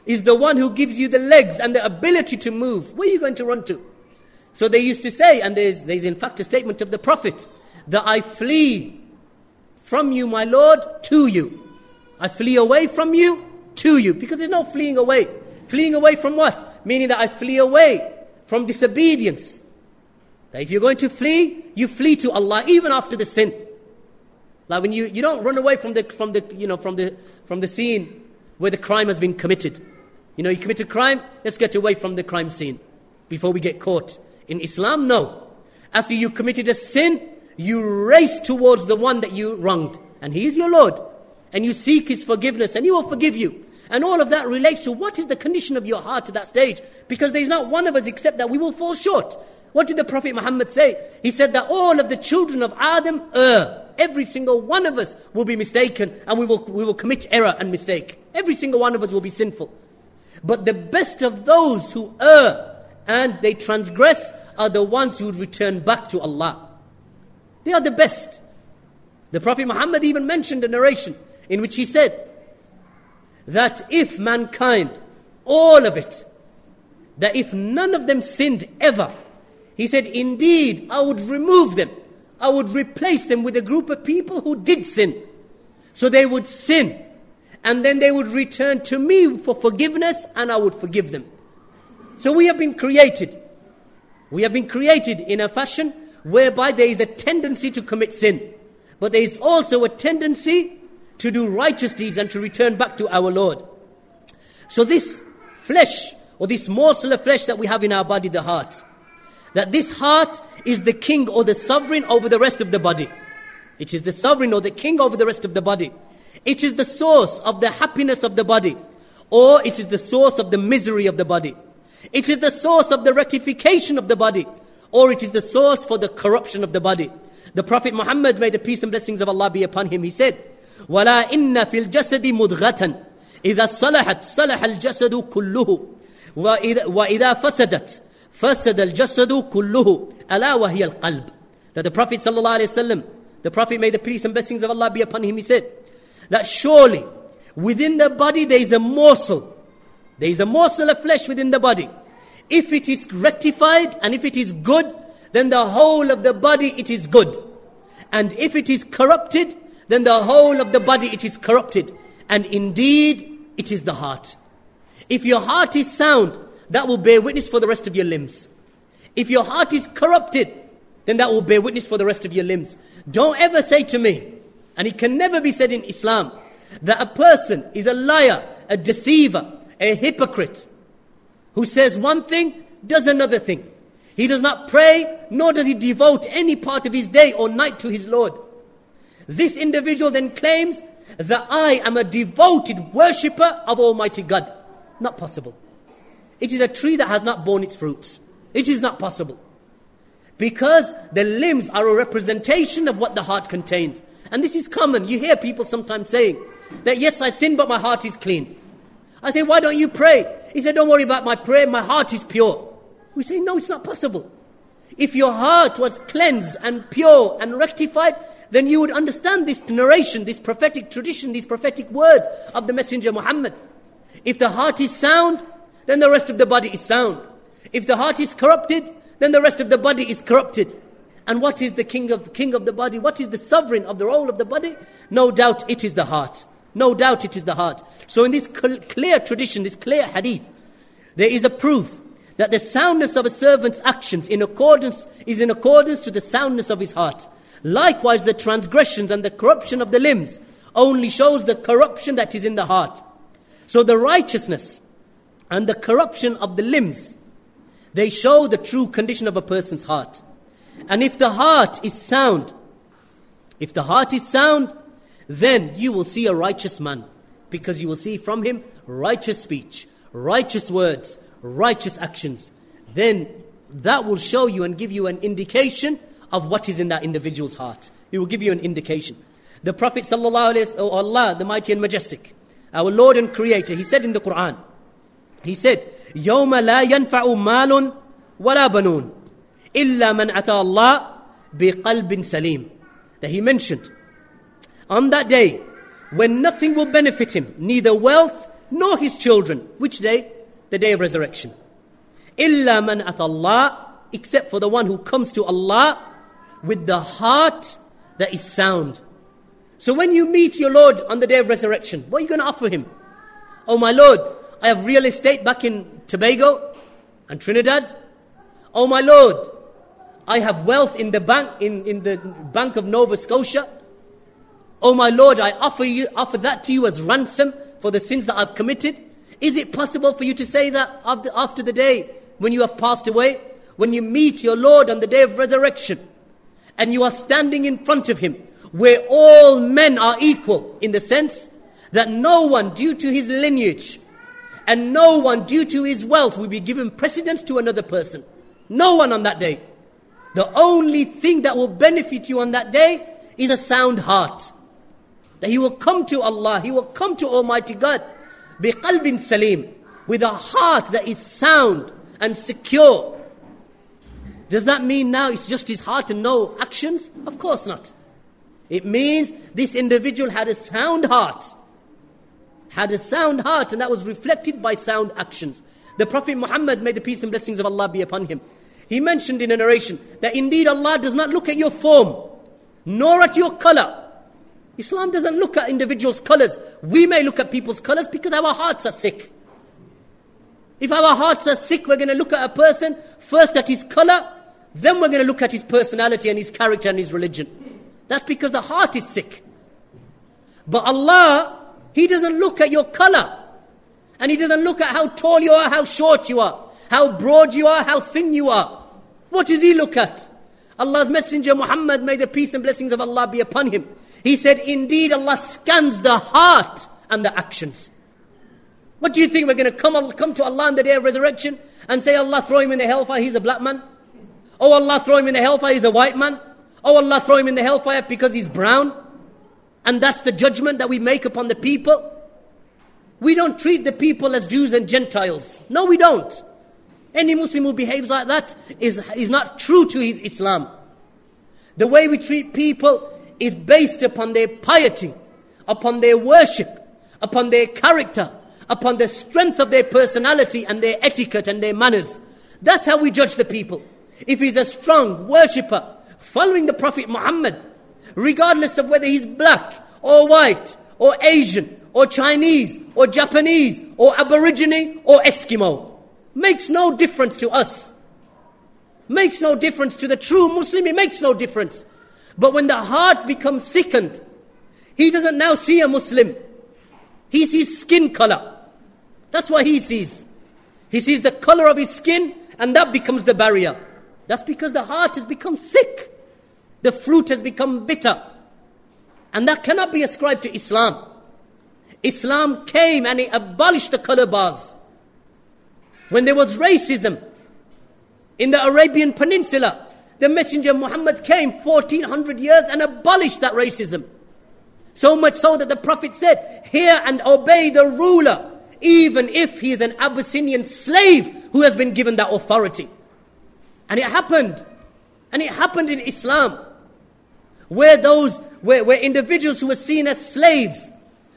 Is the one who gives you the legs and the ability to move. Where are you going to run to? So they used to say, and there's in fact a statement of the Prophet, that I flee from you, my Lord, to you. I flee away from you, to you. Because there's no fleeing away. Fleeing away from what? Meaning that I flee away from disobedience. That if you're going to flee, you flee to Allah even after the sin. Like when you don't run away from the scene where the crime has been committed. You know, you commit a crime, let's get away from the crime scene before we get caught. In Islam, no. After you committed a sin, you race towards the one that you wronged. And He is your Lord. And you seek His forgiveness and He will forgive you. And all of that relates to what is the condition of your heart at that stage. Because there is not one of us except that we will fall short. What did the Prophet Muhammad say? He said that all of the children of Adam err. Every single one of us will be mistaken and we will commit error and mistake. Every single one of us will be sinful. But the best of those who err and they transgress are the ones who would return back to Allah. They are the best. The Prophet Muhammad even mentioned a narration in which he said that if mankind, all of it, that if none of them sinned ever, he said, indeed, I would remove them. I would replace them with a group of people who did sin. So they would sin. And then they would return to me for forgiveness and I would forgive them. So we have been created. We have been created in a fashion whereby there is a tendency to commit sin. But there is also a tendency to do righteous deeds and to return back to our Lord. So this flesh, or this morsel of flesh that we have in our body, the heart, that this heart is the king or the sovereign over the rest of the body. It is the sovereign or the king over the rest of the body. It is the source of the happiness of the body, or it is the source of the misery of the body. It is the source of the rectification of the body, or it is the source for the corruption of the body. The Prophet Muhammad, may the peace and blessings of Allah be upon him, he said, وَلَا إِنَّ فِي الْجَسَدِ مُضْغَةً إِذَا صَلَحَتْ صَلَحَ الْجَسَدُ كُلُّهُ وَإِذَا فَسَدَتْ فَسَدَ الْجَسَدُ كُلُّهُ أَلَا وَهِيَ الْقَلْبُ. That the Prophet ﷺ, the Prophet, may the peace and blessings of Allah be upon him, he said that surely within the body there is a morsel. There is a morsel of flesh within the body. If it is rectified and if it is good, then the whole of the body it is good. And if it is corrupted, then the whole of the body it is corrupted. And indeed, it is the heart. If your heart is sound, that will bear witness for the rest of your limbs. If your heart is corrupted, then that will bear witness for the rest of your limbs. Don't ever say to me, and it can never be said in Islam, that a person is a liar, a deceiver, a hypocrite, who says one thing, does another thing. He does not pray, nor does he devote any part of his day or night to his Lord. This individual then claims that I am a devoted worshipper of Almighty God. Not possible. It is a tree that has not borne its fruits. It is not possible. Because the limbs are a representation of what the heart contains. And this is common. You hear people sometimes saying that, yes, I sin, but my heart is clean. I say, why don't you pray? He said, don't worry about my prayer, my heart is pure. We say, no, it's not possible. If your heart was cleansed and pure and rectified, then you would understand this narration, this prophetic tradition, these prophetic words of the Messenger Muhammad. If the heart is sound, then the rest of the body is sound. If the heart is corrupted, then the rest of the body is corrupted. And what is the king of the body? What is the sovereign of the whole of the body? No doubt it is the heart. No doubt it is the heart. So in this clear tradition, this clear hadith, there is a proof that the soundness of a servant's actions is in accordance to the soundness of his heart. Likewise, the transgressions and the corruption of the limbs only shows the corruption that is in the heart. So the righteousness and the corruption of the limbs, they show the true condition of a person's heart. And if the heart is sound, then you will see a righteous man, because you will see from him righteous speech, righteous words, righteous actions. Then that will show you and give you an indication of what is in that individual's heart. It will give you an indication. The Prophet ﷺ, Allah, the Mighty and Majestic, our Lord and Creator, he said in the Quran, he said, يَوْمَ لَا يَنْفَعُ مَالٌ وَلَا بَنُونَ إِلَّا مَنْ أَتَى اللَّهَ بِقَلْبٍ سَلِيمٍ. That he mentioned, on that day, when nothing will benefit him, neither wealth nor his children. Which day? The day of resurrection. إِلَّا مَنْ أَتَى اللَّهَ, except for the one who comes to Allah with the heart that is sound. So when you meet your Lord on the day of resurrection, what are you going to offer him? Oh my Lord, I have real estate back in Tobago and Trinidad. Oh my Lord, I have wealth in the bank, in the Bank of Nova Scotia. Oh my Lord, I offer that to you as ransom for the sins that I've committed. Is it possible for you to say that after the day when you have passed away? When you meet your Lord on the day of resurrection and you are standing in front of him, where all men are equal, in the sense that no one due to his lineage and no one due to his wealth will be given precedence to another person. No one on that day. The only thing that will benefit you on that day is a sound heart. That he will come to Allah, he will come to Almighty God, بِقَلْبٍ سَلِيمٍ, with a heart that is sound and secure. Does that mean now it's just his heart and no actions? Of course not. It means this individual had a sound heart. Had a sound heart, and that was reflected by sound actions. The Prophet Muhammad, may the peace and blessings of Allah be upon him, he mentioned in a narration that indeed Allah does not look at your form, nor at your color. Islam doesn't look at individuals' colors. We may look at people's colors because our hearts are sick. If our hearts are sick, we're going to look at a person first at his color, then we're going to look at his personality and his character and his religion. That's because the heart is sick. But Allah, he doesn't look at your color. And he doesn't look at how tall you are, how short you are, how broad you are, how thin you are. What does he look at? Allah's Messenger Muhammad, may the peace and blessings of Allah be upon him, he said, indeed Allah scans the heart and the actions. What do you think, we're going to come to Allah on the day of resurrection and say, Allah, throw him in the hellfire, he's a black man? Oh Allah, throw him in the hellfire, he's a white man? Oh Allah, throw him in the hellfire because he's brown? And that's the judgment that we make upon the people. We don't treat the people as Jews and Gentiles. No, we don't. Any Muslim who behaves like that is not true to his Islam. The way we treat people is based upon their piety, upon their worship, upon their character, upon the strength of their personality and their etiquette and their manners. That's how we judge the people. If he's a strong worshipper, following the Prophet Muhammad, regardless of whether he's black or white or Asian or Chinese or Japanese or Aborigine or Eskimo, makes no difference to us. Makes no difference to the true Muslim, it makes no difference. But when the heart becomes sickened, he doesn't now see a Muslim. He sees skin color. That's what he sees. He sees the color of his skin, and that becomes the barrier. That's because the heart has become sick. The fruit has become bitter. And that cannot be ascribed to Islam. Islam came and it abolished the color bars. When there was racism in the Arabian Peninsula, the Messenger Muhammad came 1400 years and abolished that racism. So much so that the Prophet said, hear and obey the ruler, even if he is an Abyssinian slave who has been given that authority. And it happened. And it happened in Islam. Where individuals who were seen as slaves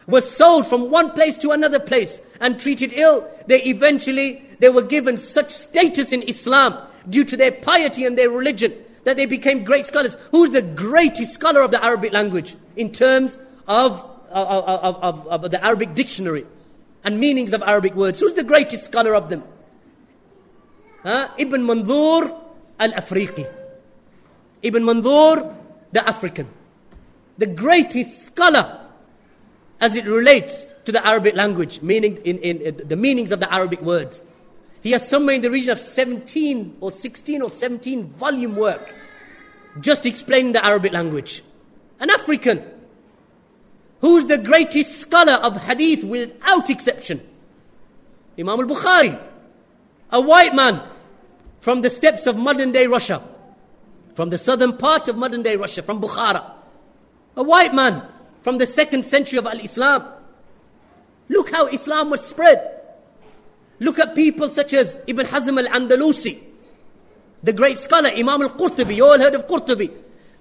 were sold from one place to another place and treated ill, they were given such status in Islam due to their piety and their religion that they became great scholars. Who's the greatest scholar of the Arabic language in terms of the Arabic dictionary and meanings of Arabic words? Who's the greatest scholar of them? Ibn Manzur al-Afriqi. Ibn Manzur, the African. The greatest scholar as it relates to the Arabic language, meaning in the meanings of the Arabic words. He has somewhere in the region of 16 or 17 volume work just explaining the Arabic language. An African. Who's the greatest scholar of hadith without exception? Imam al-Bukhari. A white man from the steppes of modern day Russia. From the southern part of modern day Russia, from Bukhara. A white man from the 2nd century of Al-Islam. Look how Islam was spread. Look at people such as Ibn Hazm al-Andalusi, the great scholar, Imam al-Qurtubi. You all heard of Qurtubi,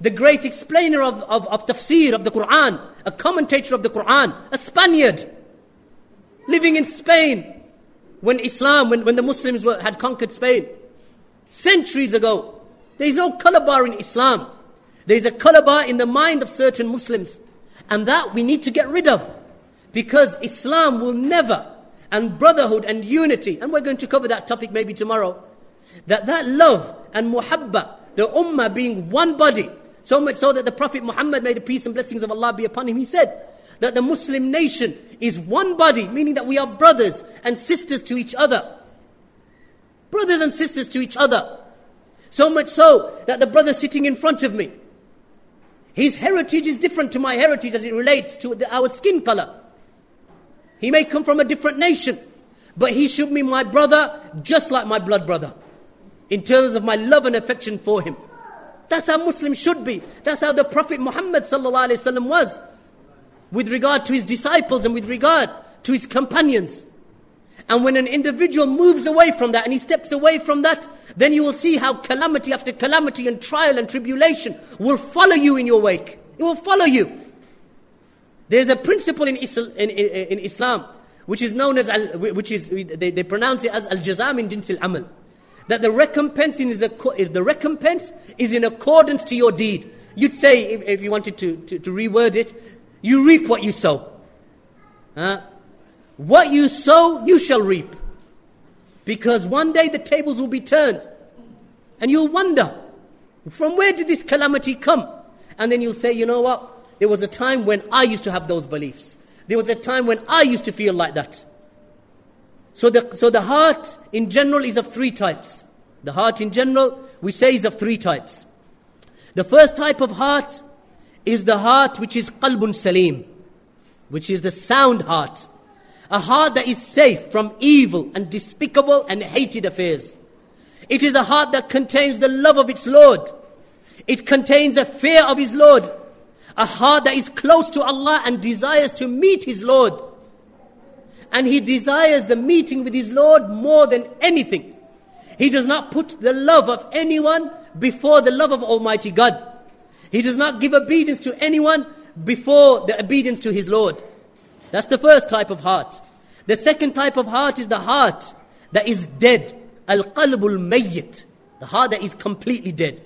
the great explainer of tafsir of the Quran, a commentator of the Quran, a Spaniard living in Spain when the Muslims had conquered Spain centuries ago. There is no color bar in Islam. There is a color bar in the mind of certain Muslims, and that we need to get rid of, because Islam will never, and brotherhood and unity, and we're going to cover that topic maybe tomorrow, that love and muhabba, the ummah being one body, so much so that the Prophet Muhammad, may the peace and blessings of Allah be upon him, he said that the Muslim nation is one body, meaning that we are brothers and sisters to each other. Brothers and sisters to each other. So much so that the brother sitting in front of me, his heritage is different to my heritage as it relates to our skin color. He may come from a different nation, but he should be my brother just like my blood brother, in terms of my love and affection for him. That's how Muslims should be. That's how the Prophet Muhammad ﷺ was, with regard to his disciples and with regard to his companions. And when an individual moves away from that and he steps away from that, then you will see how calamity after calamity and trial and tribulation will follow you in your wake. It will follow you. There's a principle in Islam which is known as they pronounce it as al-jazaa min jinsil amal, that the recompense is in accordance to your deed. You'd say, if you wanted to reword it, you reap what you sow. What you sow, you shall reap. Because one day the tables will be turned, and you'll wonder, from where did this calamity come? And then you'll say, you know what? There was a time when I used to have those beliefs. There was a time when I used to feel like that. So the heart in general is of 3 types. The heart in general, we say, is of 3 types. The first type of heart is the heart which is qalbun salim, which is the sound heart. A heart that is safe from evil and despicable and hated affairs. It is a heart that contains the love of its Lord. It contains a fear of his Lord. A heart that is close to Allah and desires to meet His Lord. And he desires the meeting with his Lord more than anything. He does not put the love of anyone before the love of Almighty God. He does not give obedience to anyone before the obedience to his Lord. That's the first type of heart. The second type of heart is the heart that is dead. Al-qalbul mayyit. The heart that is completely dead.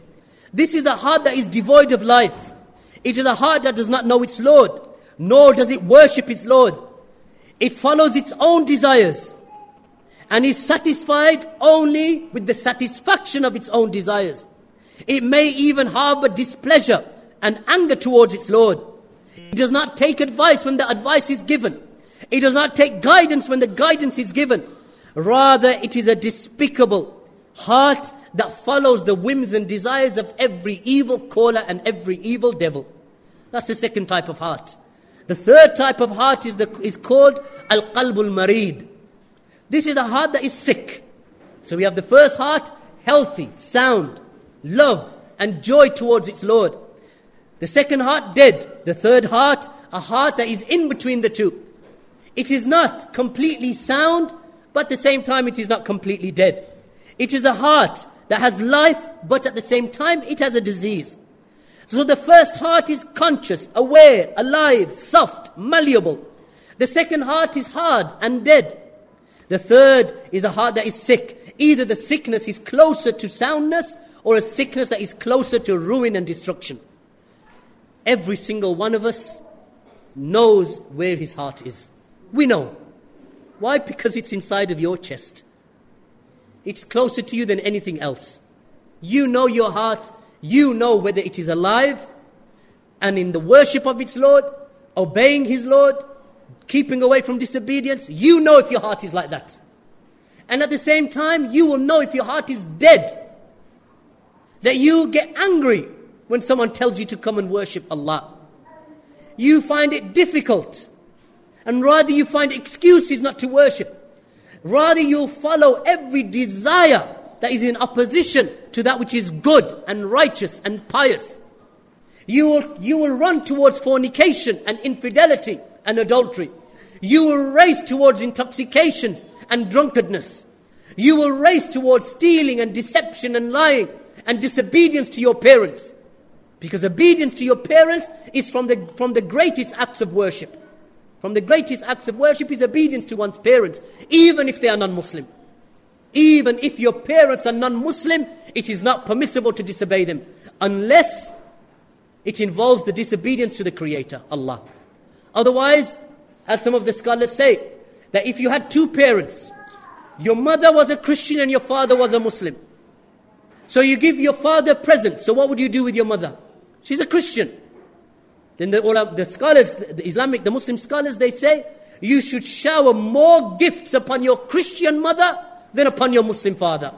This is a heart that is devoid of life. It is a heart that does not know its Lord, nor does it worship its Lord. It follows its own desires and is satisfied only with the satisfaction of its own desires. It may even harbor displeasure and anger towards its Lord. It does not take advice when the advice is given. It does not take guidance when the guidance is given. Rather, it is a despicable heart that follows the whims and desires of every evil caller and every evil devil. That's the second type of heart. The third type of heart is called Al-Qalbul Marid. This is a heart that is sick. So we have the first heart, healthy, sound, love and joy towards its Lord. The second heart, dead. The third heart, a heart that is in between the two. It is not completely sound, but at the same time it is not completely dead. It is a heart that has life, but at the same time it has a disease. So the first heart is conscious, aware, alive, soft, malleable. The second heart is hard and dead. The third is a heart that is sick. Either the sickness is closer to soundness or a sickness that is closer to ruin and destruction. Every single one of us knows where his heart is. We know. Why? Because it's inside of your chest. It's closer to you than anything else. You know your heart. You know whether it is alive and in the worship of its Lord, obeying his Lord, keeping away from disobedience. You know if your heart is like that. And at the same time, you will know if your heart is dead. That you get angry when someone tells you to come and worship Allah. You find it difficult. And rather you find excuses not to worship. Rather you'll follow every desire that is in opposition to that which is good and righteous and pious. You will run towards fornication and infidelity and adultery. You will race towards intoxications and drunkenness. You will race towards stealing and deception and lying and disobedience to your parents. Because obedience to your parents is from the greatest acts of worship. From the greatest acts of worship is obedience to one's parents, even if they are non-Muslim. Even if your parents are non-Muslim, it is not permissible to disobey them, unless it involves the disobedience to the Creator, Allah. Otherwise, as some of the scholars say, that if you had two parents, your mother was a Christian and your father was a Muslim. So you give your father presents. So what would you do with your mother? She's a Christian. Then the scholars, the Muslim scholars, they say, you should shower more gifts upon your Christian mother than upon your Muslim father.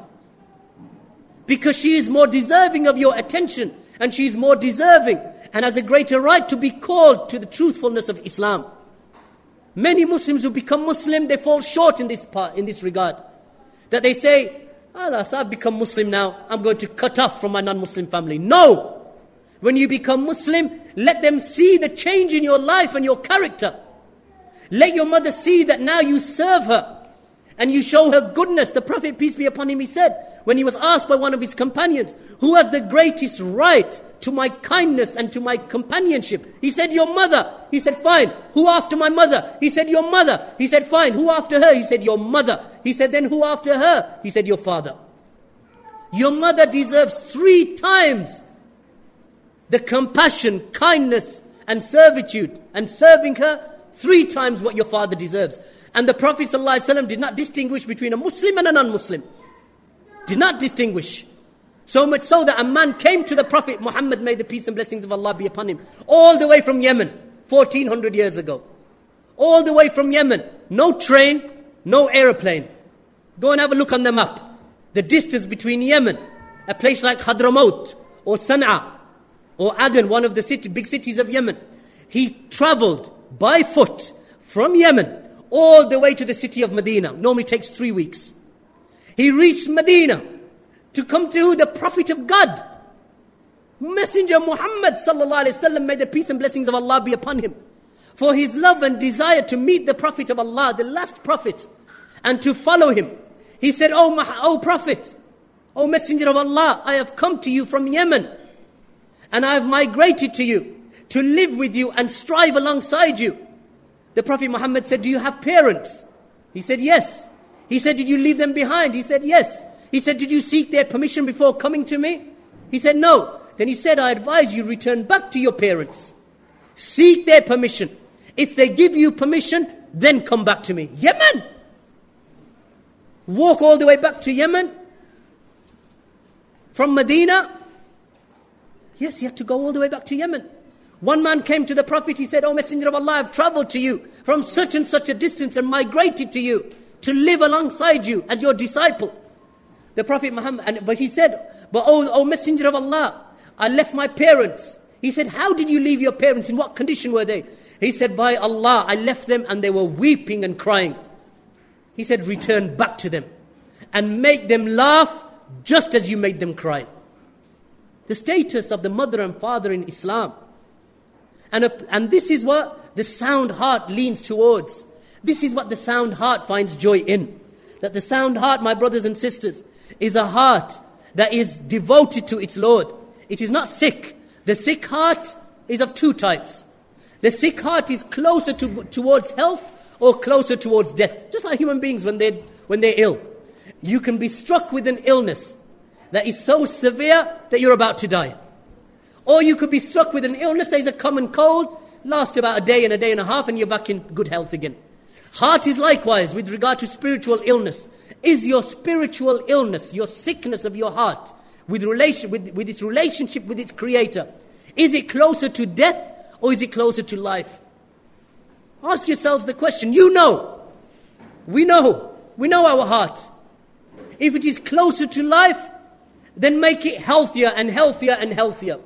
Because she is more deserving of your attention, and she is more deserving and has a greater right to be called to the truthfulness of Islam. Many Muslims who become Muslim, they fall short in this regard. That they say, Allah, so I've become Muslim now, I'm going to cut off from my non-Muslim family. No! When you become Muslim, let them see the change in your life and your character. Let your mother see that now you serve her and you show her goodness. The Prophet, peace be upon him, he said, when he was asked by one of his companions, who has the greatest right to my kindness and to my companionship? He said, your mother. He said, fine. Who after my mother? He said, your mother. He said, fine. Who after her? He said, your mother. He said, then who after her? He said, your father. Your mother deserves 3 times the compassion, kindness and servitude, and serving her 3 times what your father deserves. And the Prophet ﷺ did not distinguish between a Muslim and a non-Muslim. Did not distinguish. So much so that a man came to the Prophet Muhammad, may the peace and blessings of Allah be upon him, all the way from Yemen, 1400 years ago. All the way from Yemen. No train, no aeroplane. Go and have a look on the map. The distance between Yemen, a place like Hadramaut or Sana'a or Aden, one of the big cities of Yemen. He traveled by foot from Yemen all the way to the city of Medina. Normally takes 3 weeks. He reached Medina to come to the Prophet of God. Messenger Muhammad sallallahu alaihi wasallam, may the peace and blessings of Allah be upon him, for his love and desire to meet the Prophet of Allah, the last Prophet, and to follow him. He said, O Prophet, O Messenger of Allah, I have come to you from Yemen, and I have migrated to you, to live with you and strive alongside you. The Prophet Muhammad said, do you have parents? He said, yes. He said, did you leave them behind? He said, yes. He said, did you seek their permission before coming to me? He said, no. Then he said, I advise you return back to your parents. Seek their permission. If they give you permission, then come back to me. Yemen! Walk all the way back to Yemen from Medina. Yes, he had to go all the way back to Yemen. One man came to the Prophet, he said, O Messenger of Allah, I've traveled to you from such and such a distance and migrated to you to live alongside you as your disciple. The Prophet Muhammad, but he said, but O Messenger of Allah, I left my parents. He said, how did you leave your parents? In what condition were they? He said, by Allah, I left them and they were weeping and crying. He said, return back to them and make them laugh just as you made them cry. The status of the mother and father in Islam. And this is what the sound heart leans towards. This is what the sound heart finds joy in. That the sound heart, my brothers and sisters, is a heart that is devoted to its Lord. It is not sick. The sick heart is of two types. The sick heart is closer towards health or closer towards death. Just like human beings when they're ill. You can be struck with an illness that is so severe that you're about to die. Or you could be struck with an illness that is a common cold, lasts about a day and a half, and you're back in good health again. Heart is likewise with regard to spiritual illness. Is your spiritual illness, your sickness of your heart, with its relationship with its Creator, is it closer to death or is it closer to life? Ask yourselves the question. You know. We know our heart. If it is closer to life, then make it healthier and healthier and healthier.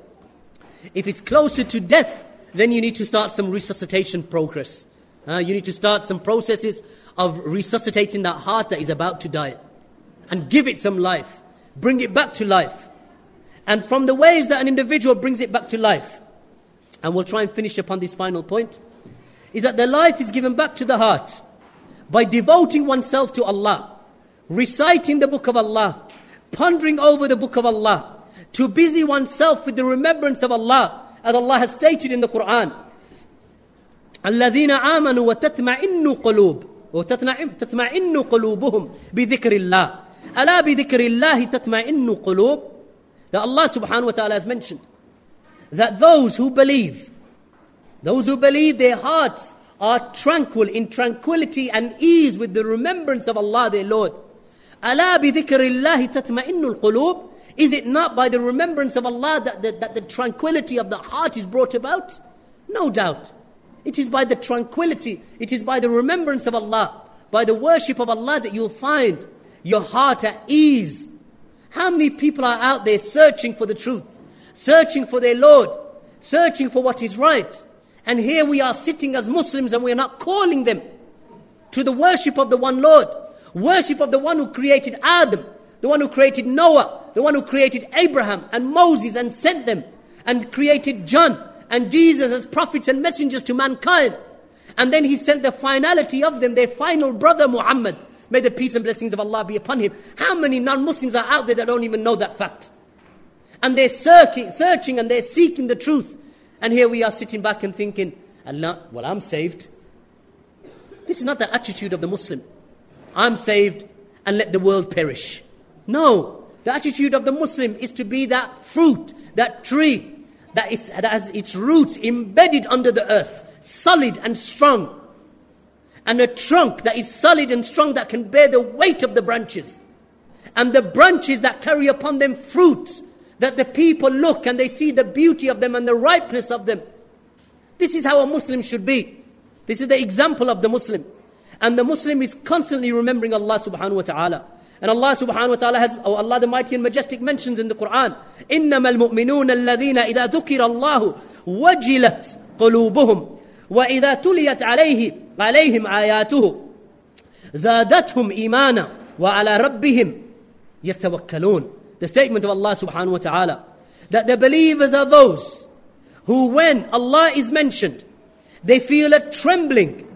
If it's closer to death, then you need to start some resuscitation progress. You need to start some processes of resuscitating that heart that is about to die. And give it some life. Bring it back to life. And from the ways that an individual brings it back to life, and we'll try and finish upon this final point, is that the life is given back to the heart by devoting oneself to Allah, reciting the book of Allah, pondering over the book of Allah, to busy oneself with the remembrance of Allah, as Allah has stated in the Quran. الَّذِينَ آمَنُوا وَتَطْمَئِنُّ قُلُوبُهُم بِذِكْرِ اللَّهِ أَلَا بِذِكْرِ اللَّهِ تَطْمَئِنُّ قُلُوبُ. That Allah subhanahu wa ta'ala has mentioned that those who believe, their hearts are tranquil, in tranquility and ease with the remembrance of Allah their Lord. أَلَا بِذِكْرِ اللَّهِ تَطْمَئِنُّ الْقُلُوبُ. Is it not by the remembrance of Allah that the tranquility of the heart is brought about? No doubt. It is by the tranquility, it is by the remembrance of Allah, by the worship of Allah that you'll find your heart at ease. How many people are out there searching for the truth, searching for their Lord, searching for what is right? And here we are sitting as Muslims and we are not calling them to the worship of the one Lord, worship of the one who created Adam, the one who created Noah, the one who created Abraham and Moses and sent them, and created John and Jesus as prophets and messengers to mankind. And then he sent the finality of them, their final brother Muhammad. May the peace and blessings of Allah be upon him. How many non-Muslims are out there that don't even know that fact? And they're searching and they're seeking the truth. And here we are sitting back and thinking, Allah, well, I'm saved. This is not the attitude of the Muslim. I'm saved and let the world perish. No, the attitude of the Muslim is to be that fruit, that tree, that has its roots embedded under the earth, solid and strong. And a trunk that is solid and strong that can bear the weight of the branches. And the branches that carry upon them fruits, that the people look and they see the beauty of them and the ripeness of them. This is how a Muslim should be. This is the example of the Muslim. And the Muslim is constantly remembering Allah subhanahu wa ta'ala. And Allah subhanahu wa ta'ala has, Allah the Mighty and Majestic mentions in the Quran, إِنَّمَا الْمُؤْمِنُونَ الَّذِينَ إِذَا ذُكِرَ اللَّهُ وَجِلَتْ قُلُوبُهُمْ وَإِذَا تُلِيَتْ عَلَيْهِمْ آيَاتُهُ زَادَتْهُمْ إِيمَانًا وَعَلَى رَبِّهِمْ يَتَوَكَّلُونَ. The statement of Allah subhanahu wa ta'ala, that the believers are those who, when Allah is mentioned, they feel a trembling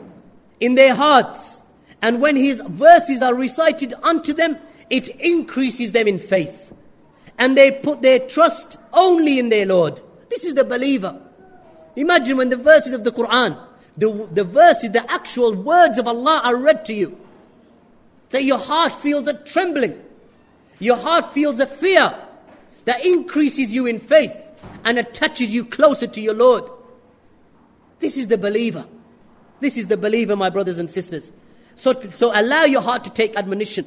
in their hearts, and when His verses are recited unto them, it increases them in faith, and they put their trust only in their Lord. This is the believer. Imagine when the verses of the Quran, the verses, the actual words of Allah are read to you, that your heart feels a trembling, your heart feels a fear that increases you in faith and attaches you closer to your Lord. This is the believer. This is the believer, my brothers and sisters. So allow your heart to take admonition.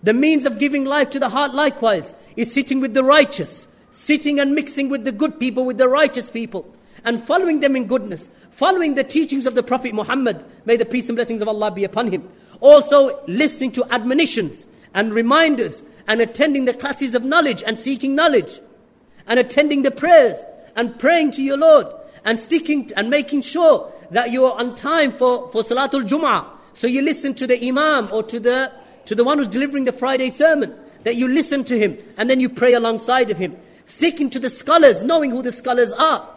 The means of giving life to the heart likewise is sitting with the righteous, sitting and mixing with the good people, with the righteous people, and following them in goodness, following the teachings of the Prophet Muhammad, may the peace and blessings of Allah be upon him. Also listening to admonitions and reminders, and attending the classes of knowledge and seeking knowledge, and attending the prayers and praying to your Lord, and sticking and making sure that you are on time for Salatul Jum'ah. So you listen to the Imam or to the one who's delivering the Friday sermon, that you listen to him and then you pray alongside of him. Sticking to the scholars, knowing who the scholars are,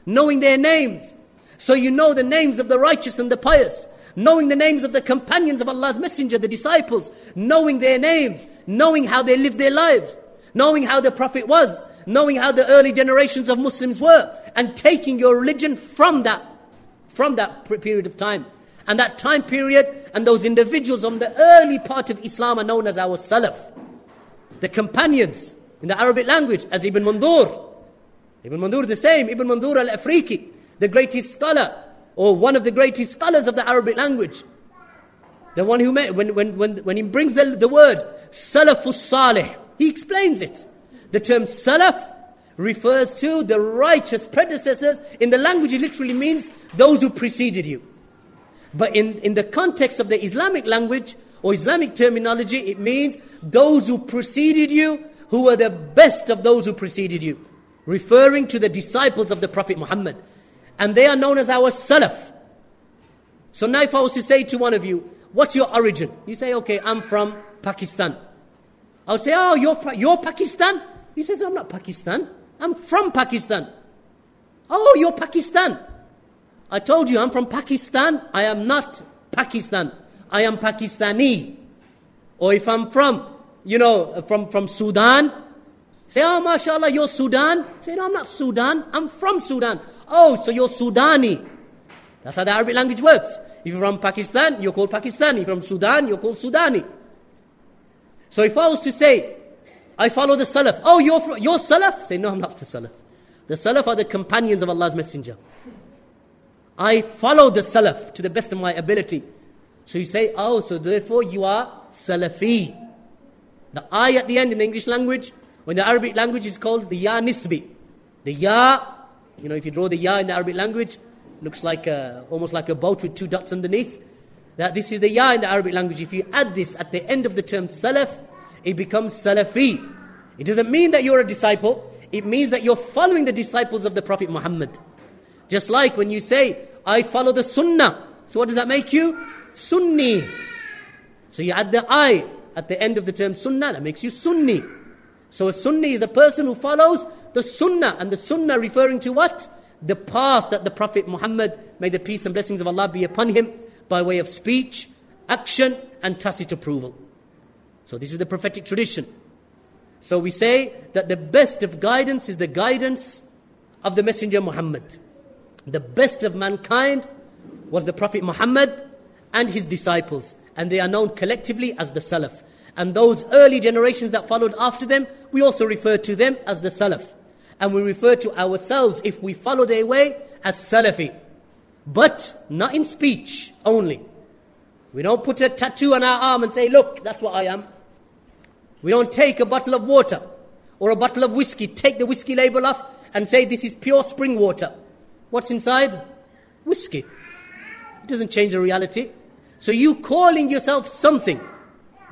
knowing their names. So you know the names of the righteous and the pious, knowing the names of the companions of Allah's Messenger, the disciples, knowing their names, knowing how they lived their lives, knowing how the Prophet was, knowing how the early generations of Muslims were, and taking your religion from that period of time. And that time period and those individuals on the early part of Islam are known as our Salaf. The companions in the Arabic language as Ibn Mandur. Ibn Mandur the same, Ibn Mandur al-Afriqi, the greatest scholar, or one of the greatest scholars of the Arabic language. The one who made, when he brings the word Salafus Salih, he explains it. The term Salaf refers to the righteous predecessors. In the language it literally means those who preceded you. But in the context of the Islamic language or Islamic terminology, it means those who preceded you, who were the best of those who preceded you, referring to the disciples of the Prophet Muhammad. And they are known as our Salaf. So now if I was to say to one of you, what's your origin? You say, okay, I'm from Pakistan. I would say, oh, you're Pakistan? He says, I'm not Pakistan. I'm from Pakistan. Oh, you're Pakistan. I told you I'm from Pakistan. I am not Pakistan. I am Pakistani. Or if I'm from Sudan, say, oh, mashallah, you're Sudan. Say, no, I'm not Sudan. I'm from Sudan. Oh, so you're Sudani. That's how the Arabic language works. If you're from Pakistan, you're called Pakistani. If you're from Sudan, you're called Sudani. So if I was to say, I follow the Salaf. Oh, you're Salaf? Say, no, I'm not the Salaf. The Salaf are the companions of Allah's Messenger. I follow the Salaf to the best of my ability. So you say, oh, so therefore you are Salafi. The I at the end in the English language, when the Arabic language is called the Ya Nisbi. The Ya, if you draw the Ya in the Arabic language, looks like almost like a boat with two dots underneath. That this is the Ya in the Arabic language. If you add this at the end of the term Salaf, it becomes Salafi. It doesn't mean that you're a disciple. It means that you're following the disciples of the Prophet Muhammad. Just like when you say, I follow the Sunnah. So what does that make you? Sunni. So you add the I at the end of the term Sunnah, that makes you Sunni. So a Sunni is a person who follows the Sunnah. And the Sunnah referring to what? The path that the Prophet Muhammad, may the peace and blessings of Allah be upon him, by way of speech, action, and tacit approval. So this is the prophetic tradition. So we say that the best of guidance is the guidance of the Messenger Muhammad. The best of mankind was the Prophet Muhammad and his disciples. And they are known collectively as the Salaf. And those early generations that followed after them, we also refer to them as the Salaf. And we refer to ourselves, if we follow their way, as Salafi. But not in speech only. We don't put a tattoo on our arm and say, look, that's what I am. We don't take a bottle of water or a bottle of whiskey, take the whiskey label off and say this is pure spring water. What's inside? Whiskey. It doesn't change the reality. So you calling yourself something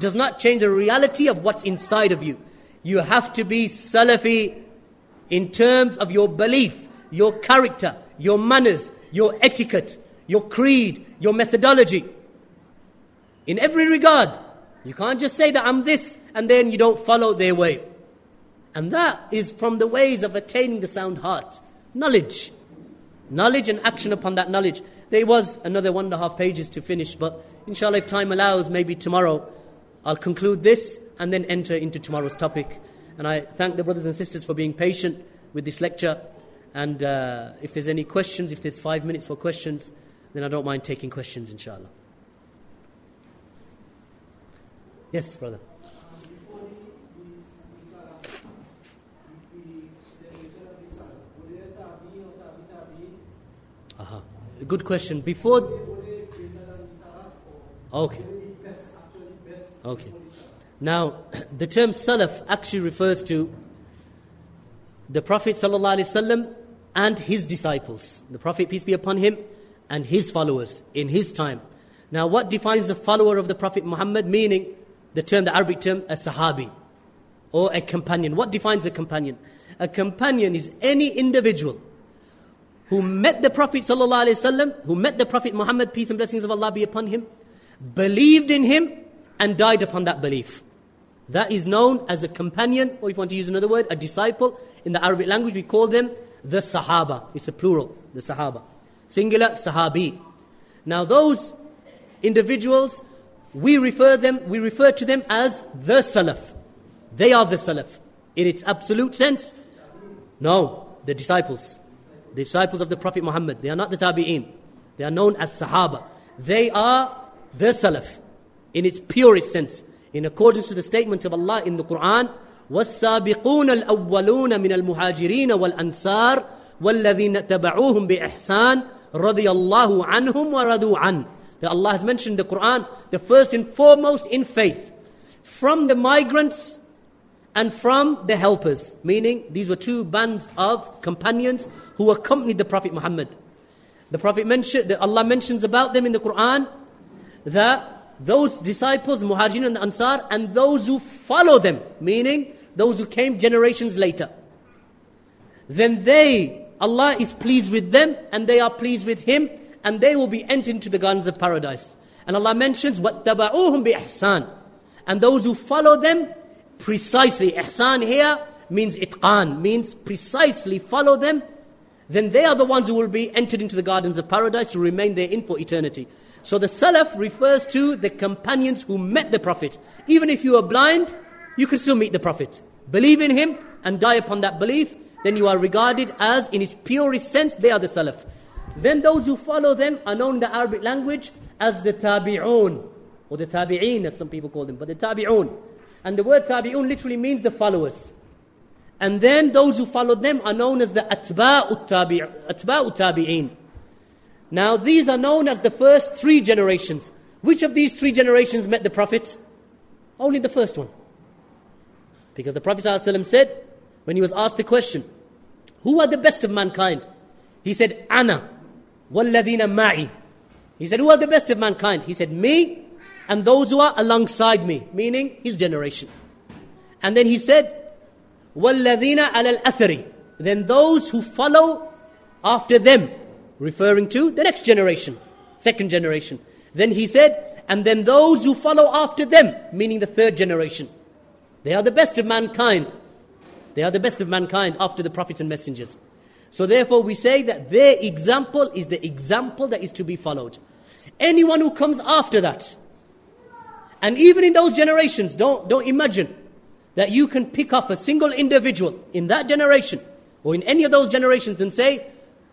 does not change the reality of what's inside of you. You have to be Salafi in terms of your belief, your character, your manners, your etiquette, your creed, your methodology. In every regard. You can't just say that I'm this and then you don't follow their way. And that is from the ways of attaining the sound heart. Knowledge. Knowledge and action upon that knowledge. There was another 1.5 pages to finish, but inshallah, if time allows, maybe tomorrow, I'll conclude this and then enter into tomorrow's topic. And I thank the brothers and sisters for being patient with this lecture. And if there's any questions, if there's 5 minutes for questions, then I don't mind taking questions, inshallah. Yes, brother. Good question. Before... Okay. Now, the term Salaf actually refers to the Prophet ﷺ and his disciples. The Prophet, peace be upon him, and his followers in his time. Now, what defines a follower of the Prophet Muhammad? Meaning, the Arabic term, a sahabi, or a companion. What defines a companion? A companion is any individual who met the Prophet ﷺ, who met the Prophet Muhammad, peace and blessings of Allah be upon him, believed in him, and died upon that belief. That is known as a companion, or if you want to use another word, a disciple. In the Arabic language, we call them the Sahaba. It's a plural, the Sahaba. Singular, Sahabi. Now those individuals, we refer to them as the Salaf. They are the Salaf. In its absolute sense, no, the disciples. The disciples of the Prophet Muhammad. They are not the Tabi'een. They are known as Sahaba. They are the Salaf in its purest sense. In accordance to the statement of Allah in the Quran, وَالسَّابِقُونَ الْأَوَّلُونَ مِنَ الْمُهَاجِرِينَ وَالْأَنصَارِ وَالَّذِينَ اتَّبَعُوهُم بِإِحْسَانٍ رَضِيَ اللَّهُ عَنْهُمْ وَرَضُوا عَنْهُ. That Allah has mentioned in the Quran, the first and foremost in faith, from the migrants and from the helpers. Meaning, these were two bands of companions who accompanied the Prophet Muhammad. The Prophet Allah mentions about them in the Quran that those disciples, the Muhajirin and the Ansar, and those who follow them, meaning those who came generations later. Then Allah is pleased with them, and they are pleased with Him, and they will be entered into the gardens of paradise. And Allah mentions, وَاتَّبَعُوهُم بِإِحْسَانٍ. And those who follow them, precisely, ihsan here means itqan, means precisely follow them, then they are the ones who will be entered into the gardens of paradise to remain therein for eternity. So the Salaf refers to the companions who met the Prophet. Even if you are blind, you can still meet the Prophet. Believe in him and die upon that belief, then you are regarded as, in its purest sense, they are the Salaf. Then those who follow them are known in the Arabic language as the Tabi'un, or the Tabi'een as some people call them, but the Tabi'un. And the word Tabi'un literally means the followers. And then those who followed them are known as the Atba'u Tabi'een. Now these are known as the first 3 generations. Which of these 3 generations met the Prophet? Only the first one. Because the Prophet ﷺ said, when he was asked the question, who are the best of mankind? He said, Ana, walladhina ma'i. He said, who are the best of mankind? He said, me and those who are alongside me, meaning his generation. And then he said, walladhina ala al-athari. Then those who follow after them, referring to the next generation, second generation. Then he said, and then those who follow after them, meaning the 3rd generation. They are the best of mankind. They are the best of mankind after the prophets and messengers. So therefore we say that their example is the example that is to be followed. Anyone who comes after that, and even in those generations, don't imagine that you can pick off a single individual in that generation, or in any of those generations and say,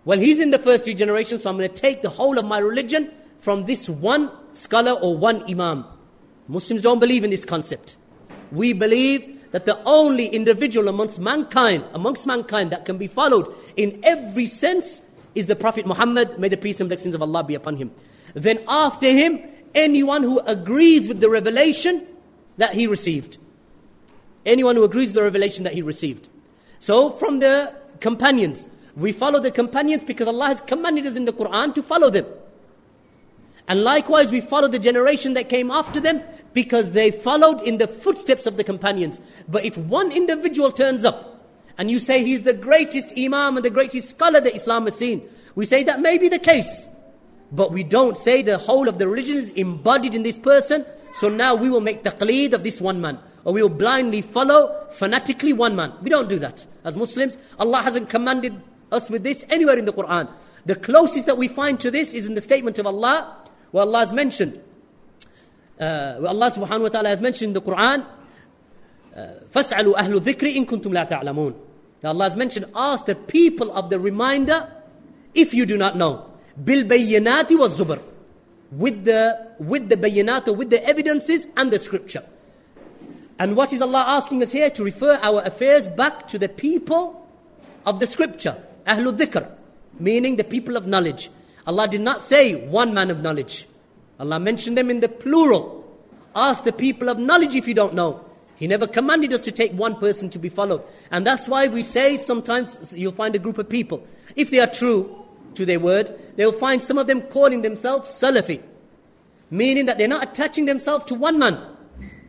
well, he's in the first 3 generations, so I'm going to take the whole of my religion from this one scholar or one imam. Muslims don't believe in this concept. We believe that the only individual amongst mankind that can be followed in every sense is the Prophet Muhammad, may the peace and blessings of Allah be upon him. Then after him, anyone who agrees with the revelation that he received. Anyone who agrees with the revelation that he received. So from the companions, we follow the companions because Allah has commanded us in the Quran to follow them. And likewise we follow the generation that came after them because they followed in the footsteps of the companions. But if one individual turns up and you say he's the greatest imam and the greatest scholar that Islam has seen, we say that may be the case. But we don't say the whole of the religion is embodied in this person, so now we will make taqleed of this one man, or we will blindly follow fanatically one man. We don't do that. As Muslims, Allah hasn't commanded us with this anywhere in the Quran. The closest that we find to this is in the statement of Allah, where Allah has mentioned, where Allah subhanahu wa ta'ala has mentioned in the Quran, فَاسْأَلُوا أَهْلُ الذِّكْرِ إِن كُنْتُمْ لَا تَعْلَمُونَ. Allah has mentioned, ask the people of the reminder if you do not know. بِالْبَيِّنَاتِ وَالزُّبُرِ. With the bayinat, or with the evidences and the scripture. And what is Allah asking us here? To refer our affairs back to the people of the scripture. Ahlul Dhikr, meaning the people of knowledge. Allah did not say one man of knowledge. Allah mentioned them in the plural. Ask the people of knowledge if you don't know. He never commanded us to take one person to be followed. And that's why we say sometimes you'll find a group of people, if they are true to their word, they'll find some of them calling themselves Salafi, meaning that they're not attaching themselves to one man,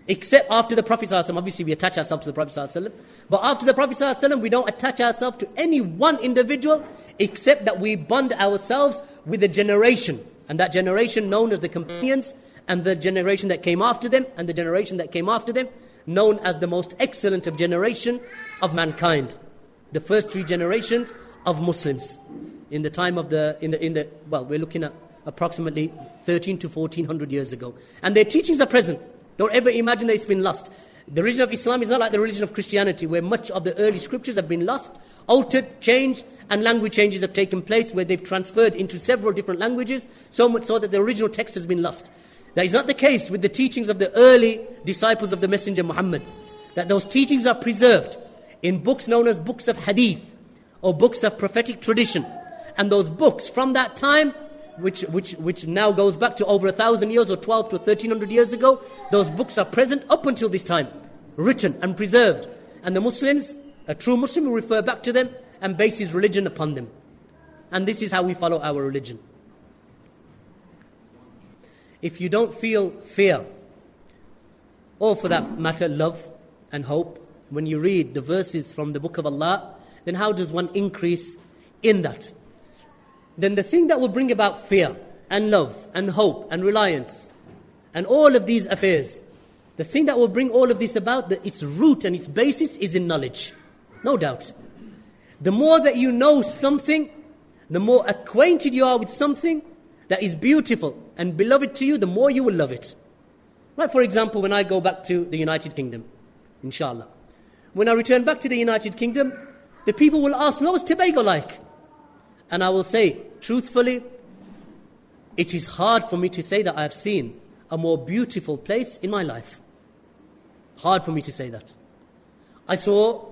except after the Prophet ﷺ. Obviously we attach ourselves to the Prophet ﷺ, but after the Prophet ﷺ we don't attach ourselves to any one individual, except that we bond ourselves with a generation, and that generation known as the companions, and the generation that came after them, and the generation that came after them, known as the most excellent of generation of mankind. The first three generations of Muslims. In the time of well, we're looking at approximately 13 to 1400 years ago. And their teachings are present. Don't ever imagine that it's been lost. The religion of Islam is not like the religion of Christianity, where much of the early scriptures have been lost, altered, changed, and language changes have taken place, where they've transferred into several different languages, so much so that the original text has been lost. That is not the case with the teachings of the early disciples of the Messenger Muhammad. That those teachings are preserved in books known as books of hadith, or books of prophetic tradition. And those books from that time, which now goes back to over 1,000 years or 12 to 1,300 years ago, those books are present up until this time, written and preserved. And the Muslims, a true Muslim, will refer back to them and base his religion upon them. And this is how we follow our religion. If you don't feel fear, or for that matter love and hope, when you read the verses from the book of Allah, then how does one increase in that? Then the thing that will bring about fear and love and hope and reliance and all of these affairs, the thing that will bring all of this about, its root and its basis is in knowledge. No doubt. The more that you know something, the more acquainted you are with something that is beautiful and beloved to you, the more you will love it. Like for example, when I go back to the United Kingdom, inshallah. When I return back to the United Kingdom, the people will ask me, what was Tobago like? And I will say, truthfully, it is hard for me to say that I have seen a more beautiful place in my life. Hard for me to say that. I saw,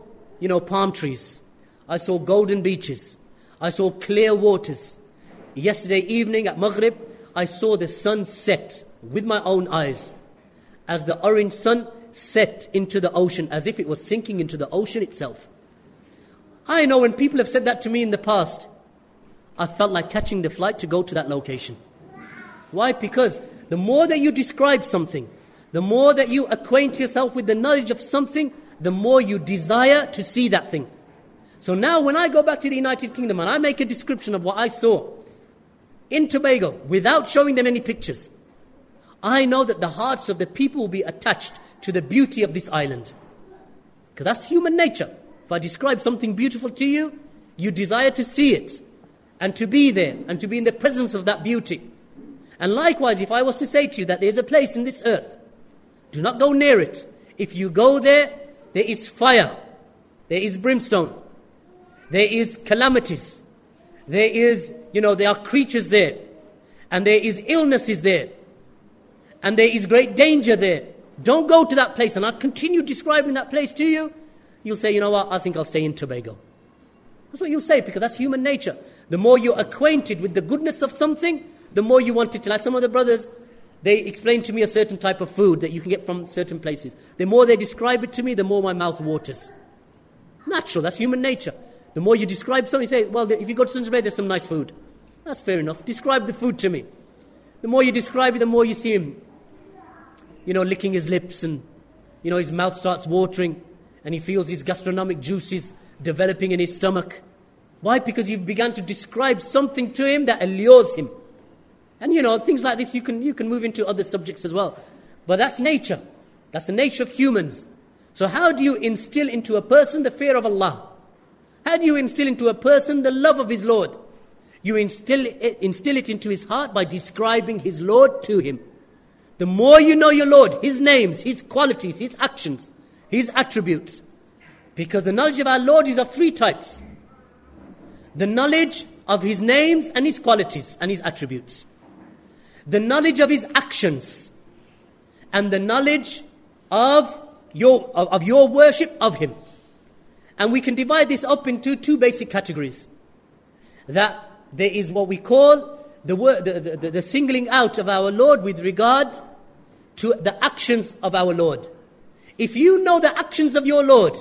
palm trees. I saw golden beaches. I saw clear waters. Yesterday evening at Maghrib, I saw the sun set with my own eyes, as the orange sun set into the ocean, as if it was sinking into the ocean itself. I know when people have said that to me in the past, I felt like catching the flight to go to that location. Why? Because the more that you describe something, the more that you acquaint yourself with the knowledge of something, the more you desire to see that thing. So now when I go back to the United Kingdom and I make a description of what I saw in Tobago without showing them any pictures, I know that the hearts of the people will be attached to the beauty of this island. Because that's human nature. If I describe something beautiful to you, you desire to see it, and to be there, and to be in the presence of that beauty. And likewise, if I was to say to you that there's a place in this earth, do not go near it. If you go there, there is fire, there is brimstone, there is calamities, there is, there are creatures there, and there is illnesses there, and there is great danger there. Don't go to that place. And I'll continue describing that place to you. You'll say, you know what, I think I'll stay in Tobago. That's what you'll say, because that's human nature. The more you're acquainted with the goodness of something, the more you want it to. Like some of the brothers, they explain to me a certain type of food that you can get from certain places. The more they describe it to me, the more my mouth waters. Natural, that's human nature. The more you describe something, you say, well, if you go to Sunday Bay, there's some nice food. That's fair enough. Describe the food to me. The more you describe it, the more you see him, licking his lips, and, his mouth starts watering, and he feels his gastronomic juices developing in his stomach. Why? Because you've begun to describe something to him that allures him. And things like this, you can move into other subjects as well. But that's nature. That's the nature of humans. So how do you instill into a person the fear of Allah? How do you instill into a person the love of his Lord? You instill it into his heart by describing his Lord to him. The more you know your Lord, his names, his qualities, his actions, his attributes. Because the knowledge of our Lord is of three types. The knowledge of his names and his qualities and his attributes. The knowledge of his actions. And the knowledge of your worship of him. And we can divide this up into two basic categories. That there is what we call the singling out of our Lord with regard to the actions of our Lord. If you know the actions of your Lord,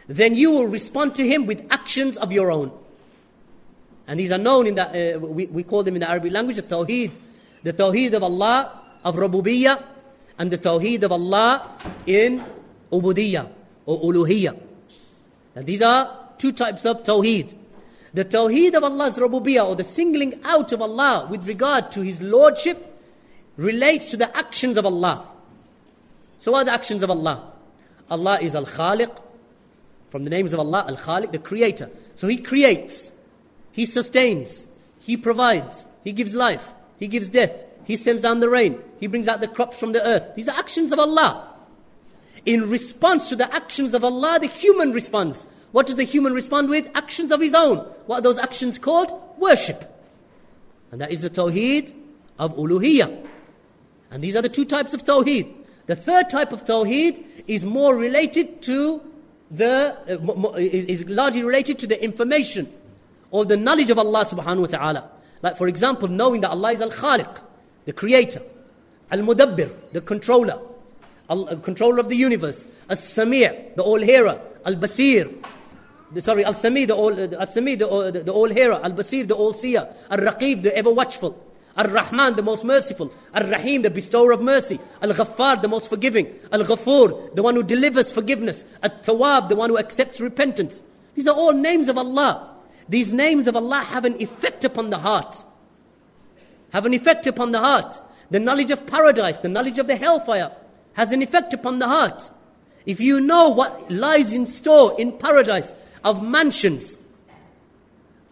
then you will respond to him with actions of your own. And these are known in the, we call them in the Arabic language, the Tawheed. The Tawheed of Allah, of Rububiyyah, and the Tawheed of Allah in Ubudiyyah or Uluhiyyah. And these are two types of Tawheed. The Tawheed of Allah's Rububiyyah, or the singling out of Allah with regard to his Lordship, relates to the actions of Allah. So what are the actions of Allah? Allah is Al-Khaliq, from the names of Allah, Al-Khaliq, the creator. So he creates, he sustains, he provides, he gives life, he gives death, he sends down the rain, he brings out the crops from the earth. These are actions of Allah. In response to the actions of Allah, the human responds. What does the human respond with? Actions of his own. What are those actions called? Worship. And that is the Tawheed of Uluhiyyah. And these are the two types of Tawheed. The third type of Tawheed is more related to is largely related to the information or the knowledge of Allah subhanahu wa ta'ala. Like for example, knowing that Allah is Al-Khaliq, the creator, Al-Mudabbir, the controller, controller of the universe, As-Sami', the all-hearer, Al-Basir, Al-Sami', the all-hearer, Al-Basir, the all-seer, Al-Raqib, the ever-watchful, Ar-Rahman, the most merciful, Ar-Rahim, the bestower of mercy, Al-Ghaffar, the most forgiving, Al-Ghafur, the one who delivers forgiveness, At-Tawab, the one who accepts repentance. These are all names of Allah. These names of Allah have an effect upon the heart. Have an effect upon the heart. The knowledge of paradise, the knowledge of the hellfire has an effect upon the heart. If you know what lies in store in paradise of mansions,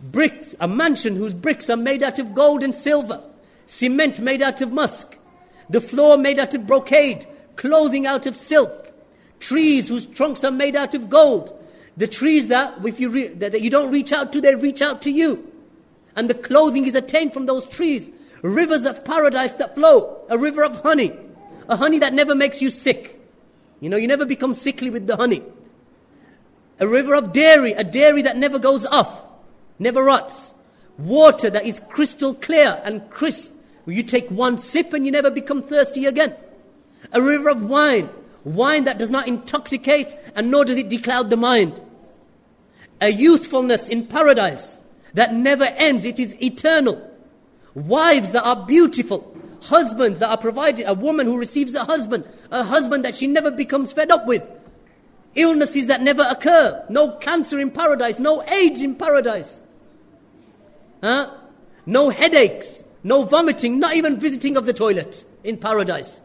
bricks, a mansion whose bricks are made out of gold and silver, cement made out of musk, the floor made out of brocade, clothing out of silk, trees whose trunks are made out of gold, the trees that if that you don't reach out to, they reach out to you, and the clothing is attained from those trees, rivers of paradise that flow, a river of honey, a honey that never makes you sick. You know, you never become sickly with the honey. A river of dairy, a dairy that never goes off, never rots. Water that is crystal clear and crisp. You take one sip and you never become thirsty again. A river of wine, wine that does not intoxicate and nor does it decloud the mind. A youthfulness in paradise that never ends, it is eternal. Wives that are beautiful, husbands that are provided, a woman who receives a husband that she never becomes fed up with. Illnesses that never occur, no cancer in paradise, no AIDS in paradise. No headaches, no vomiting, not even visiting of the toilet in paradise.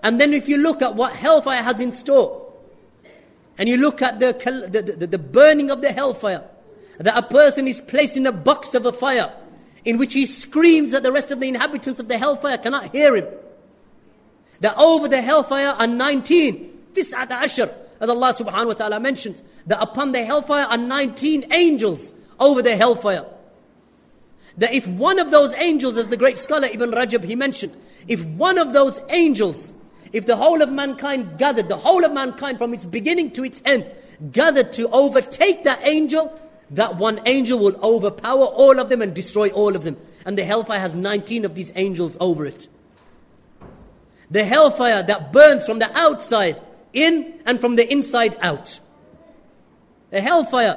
And then if you look at what hellfire has in store, and you look at the burning of the hellfire, that a person is placed in a box of a fire, in which he screams that the rest of the inhabitants of the hellfire cannot hear him. That over the hellfire are 19, Tis'at Ashar, as Allah subhanahu wa ta'ala mentions, that upon the hellfire are 19 angels over the hellfire. That if one of those angels, as the great scholar Ibn Rajab, he mentioned, if one of those angels, if the whole of mankind gathered, the whole of mankind from its beginning to its end, gathered to overtake that angel, that one angel will overpower all of them and destroy all of them. And the hellfire has 19 of these angels over it. The hellfire that burns from the outside in and from the inside out. A hellfire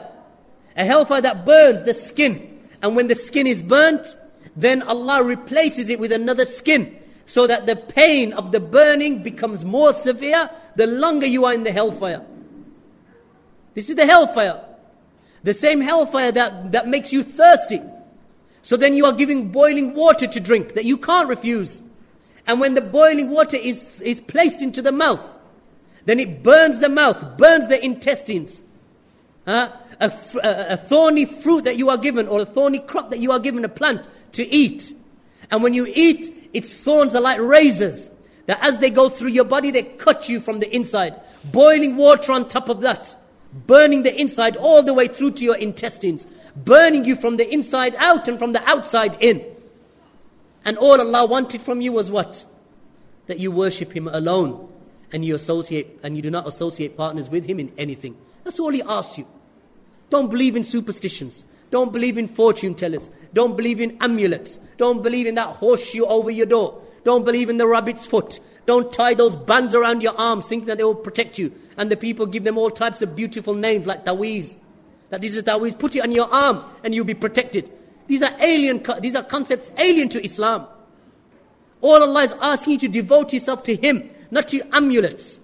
that burns the skin. And when the skin is burnt, then Allah replaces it with another skin, so that the pain of the burning becomes more severe the longer you are in the hellfire. This is the hellfire. The same hellfire that makes you thirsty. So then you are giving boiling water to drink that you can't refuse. And when the boiling water is placed into the mouth, then it burns the mouth, burns the intestines. A thorny fruit that you are given, or a thorny crop that you are given, a plant to eat. And when you eat, its thorns are like razors, that as they go through your body, they cut you from the inside. Boiling water on top of that, burning the inside all the way through to your intestines, burning you from the inside out and from the outside in. And all Allah wanted from you was what? That you worship Him alone, and you do not associate partners with Him in anything. That's all He asked you. Don't believe in superstitions. Don't believe in fortune tellers. Don't believe in amulets. Don't believe in that horseshoe over your door. Don't believe in the rabbit's foot. Don't tie those bands around your arms thinking that they will protect you. And the people give them all types of beautiful names like taweez. That this is taweez. Put it on your arm and you'll be protected. These are concepts alien to Islam. All Allah is asking you to devote yourself to Him, not to amulets,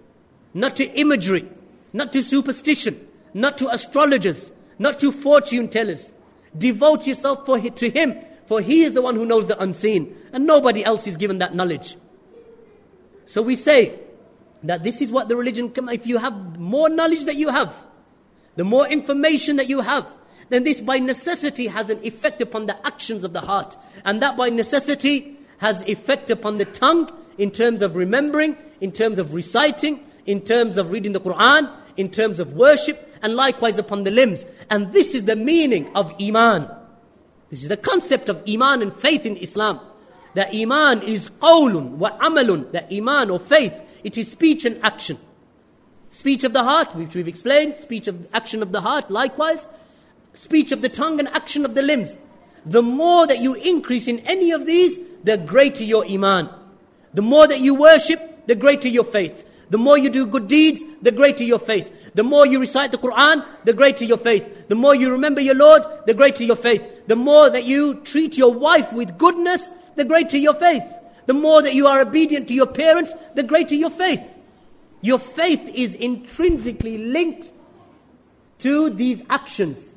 not to imagery, not to superstition, not to astrologers, not to fortune tellers. Devote yourself to Him, for He is the one who knows the unseen, and nobody else is given that knowledge. So we say that this is what the religion, if you have more knowledge that you have, the more information that you have, then this by necessity has an effect upon the actions of the heart. And that by necessity has effect upon the tongue in terms of remembering, in terms of reciting, in terms of reading the Quran, in terms of worship, and likewise upon the limbs. And this is the meaning of Iman. This is the concept of Iman and faith in Islam. That Iman is qawlun wa amalun. That Iman or faith, it is speech and action. Speech of the heart, which we've explained, speech of action of the heart, likewise. Speech of the tongue and action of the limbs. The more that you increase in any of these, the greater your Iman. The more that you worship, the greater your faith. The more you do good deeds, the greater your faith. The more you recite the Quran, the greater your faith. The more you remember your Lord, the greater your faith. The more that you treat your wife with goodness, the greater your faith. The more that you are obedient to your parents, the greater your faith. Your faith is intrinsically linked to these actions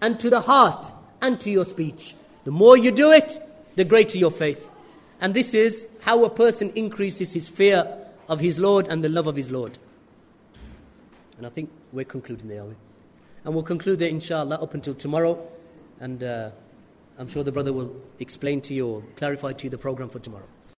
and to the heart and to your speech. The more you do it, the greater your faith. And this is how a person increases his fear of his Lord and the love of his Lord. And I think we're concluding there, are we? And we'll conclude there, inshallah, up until tomorrow. And I'm sure the brother will explain to you or clarify to you the program for tomorrow.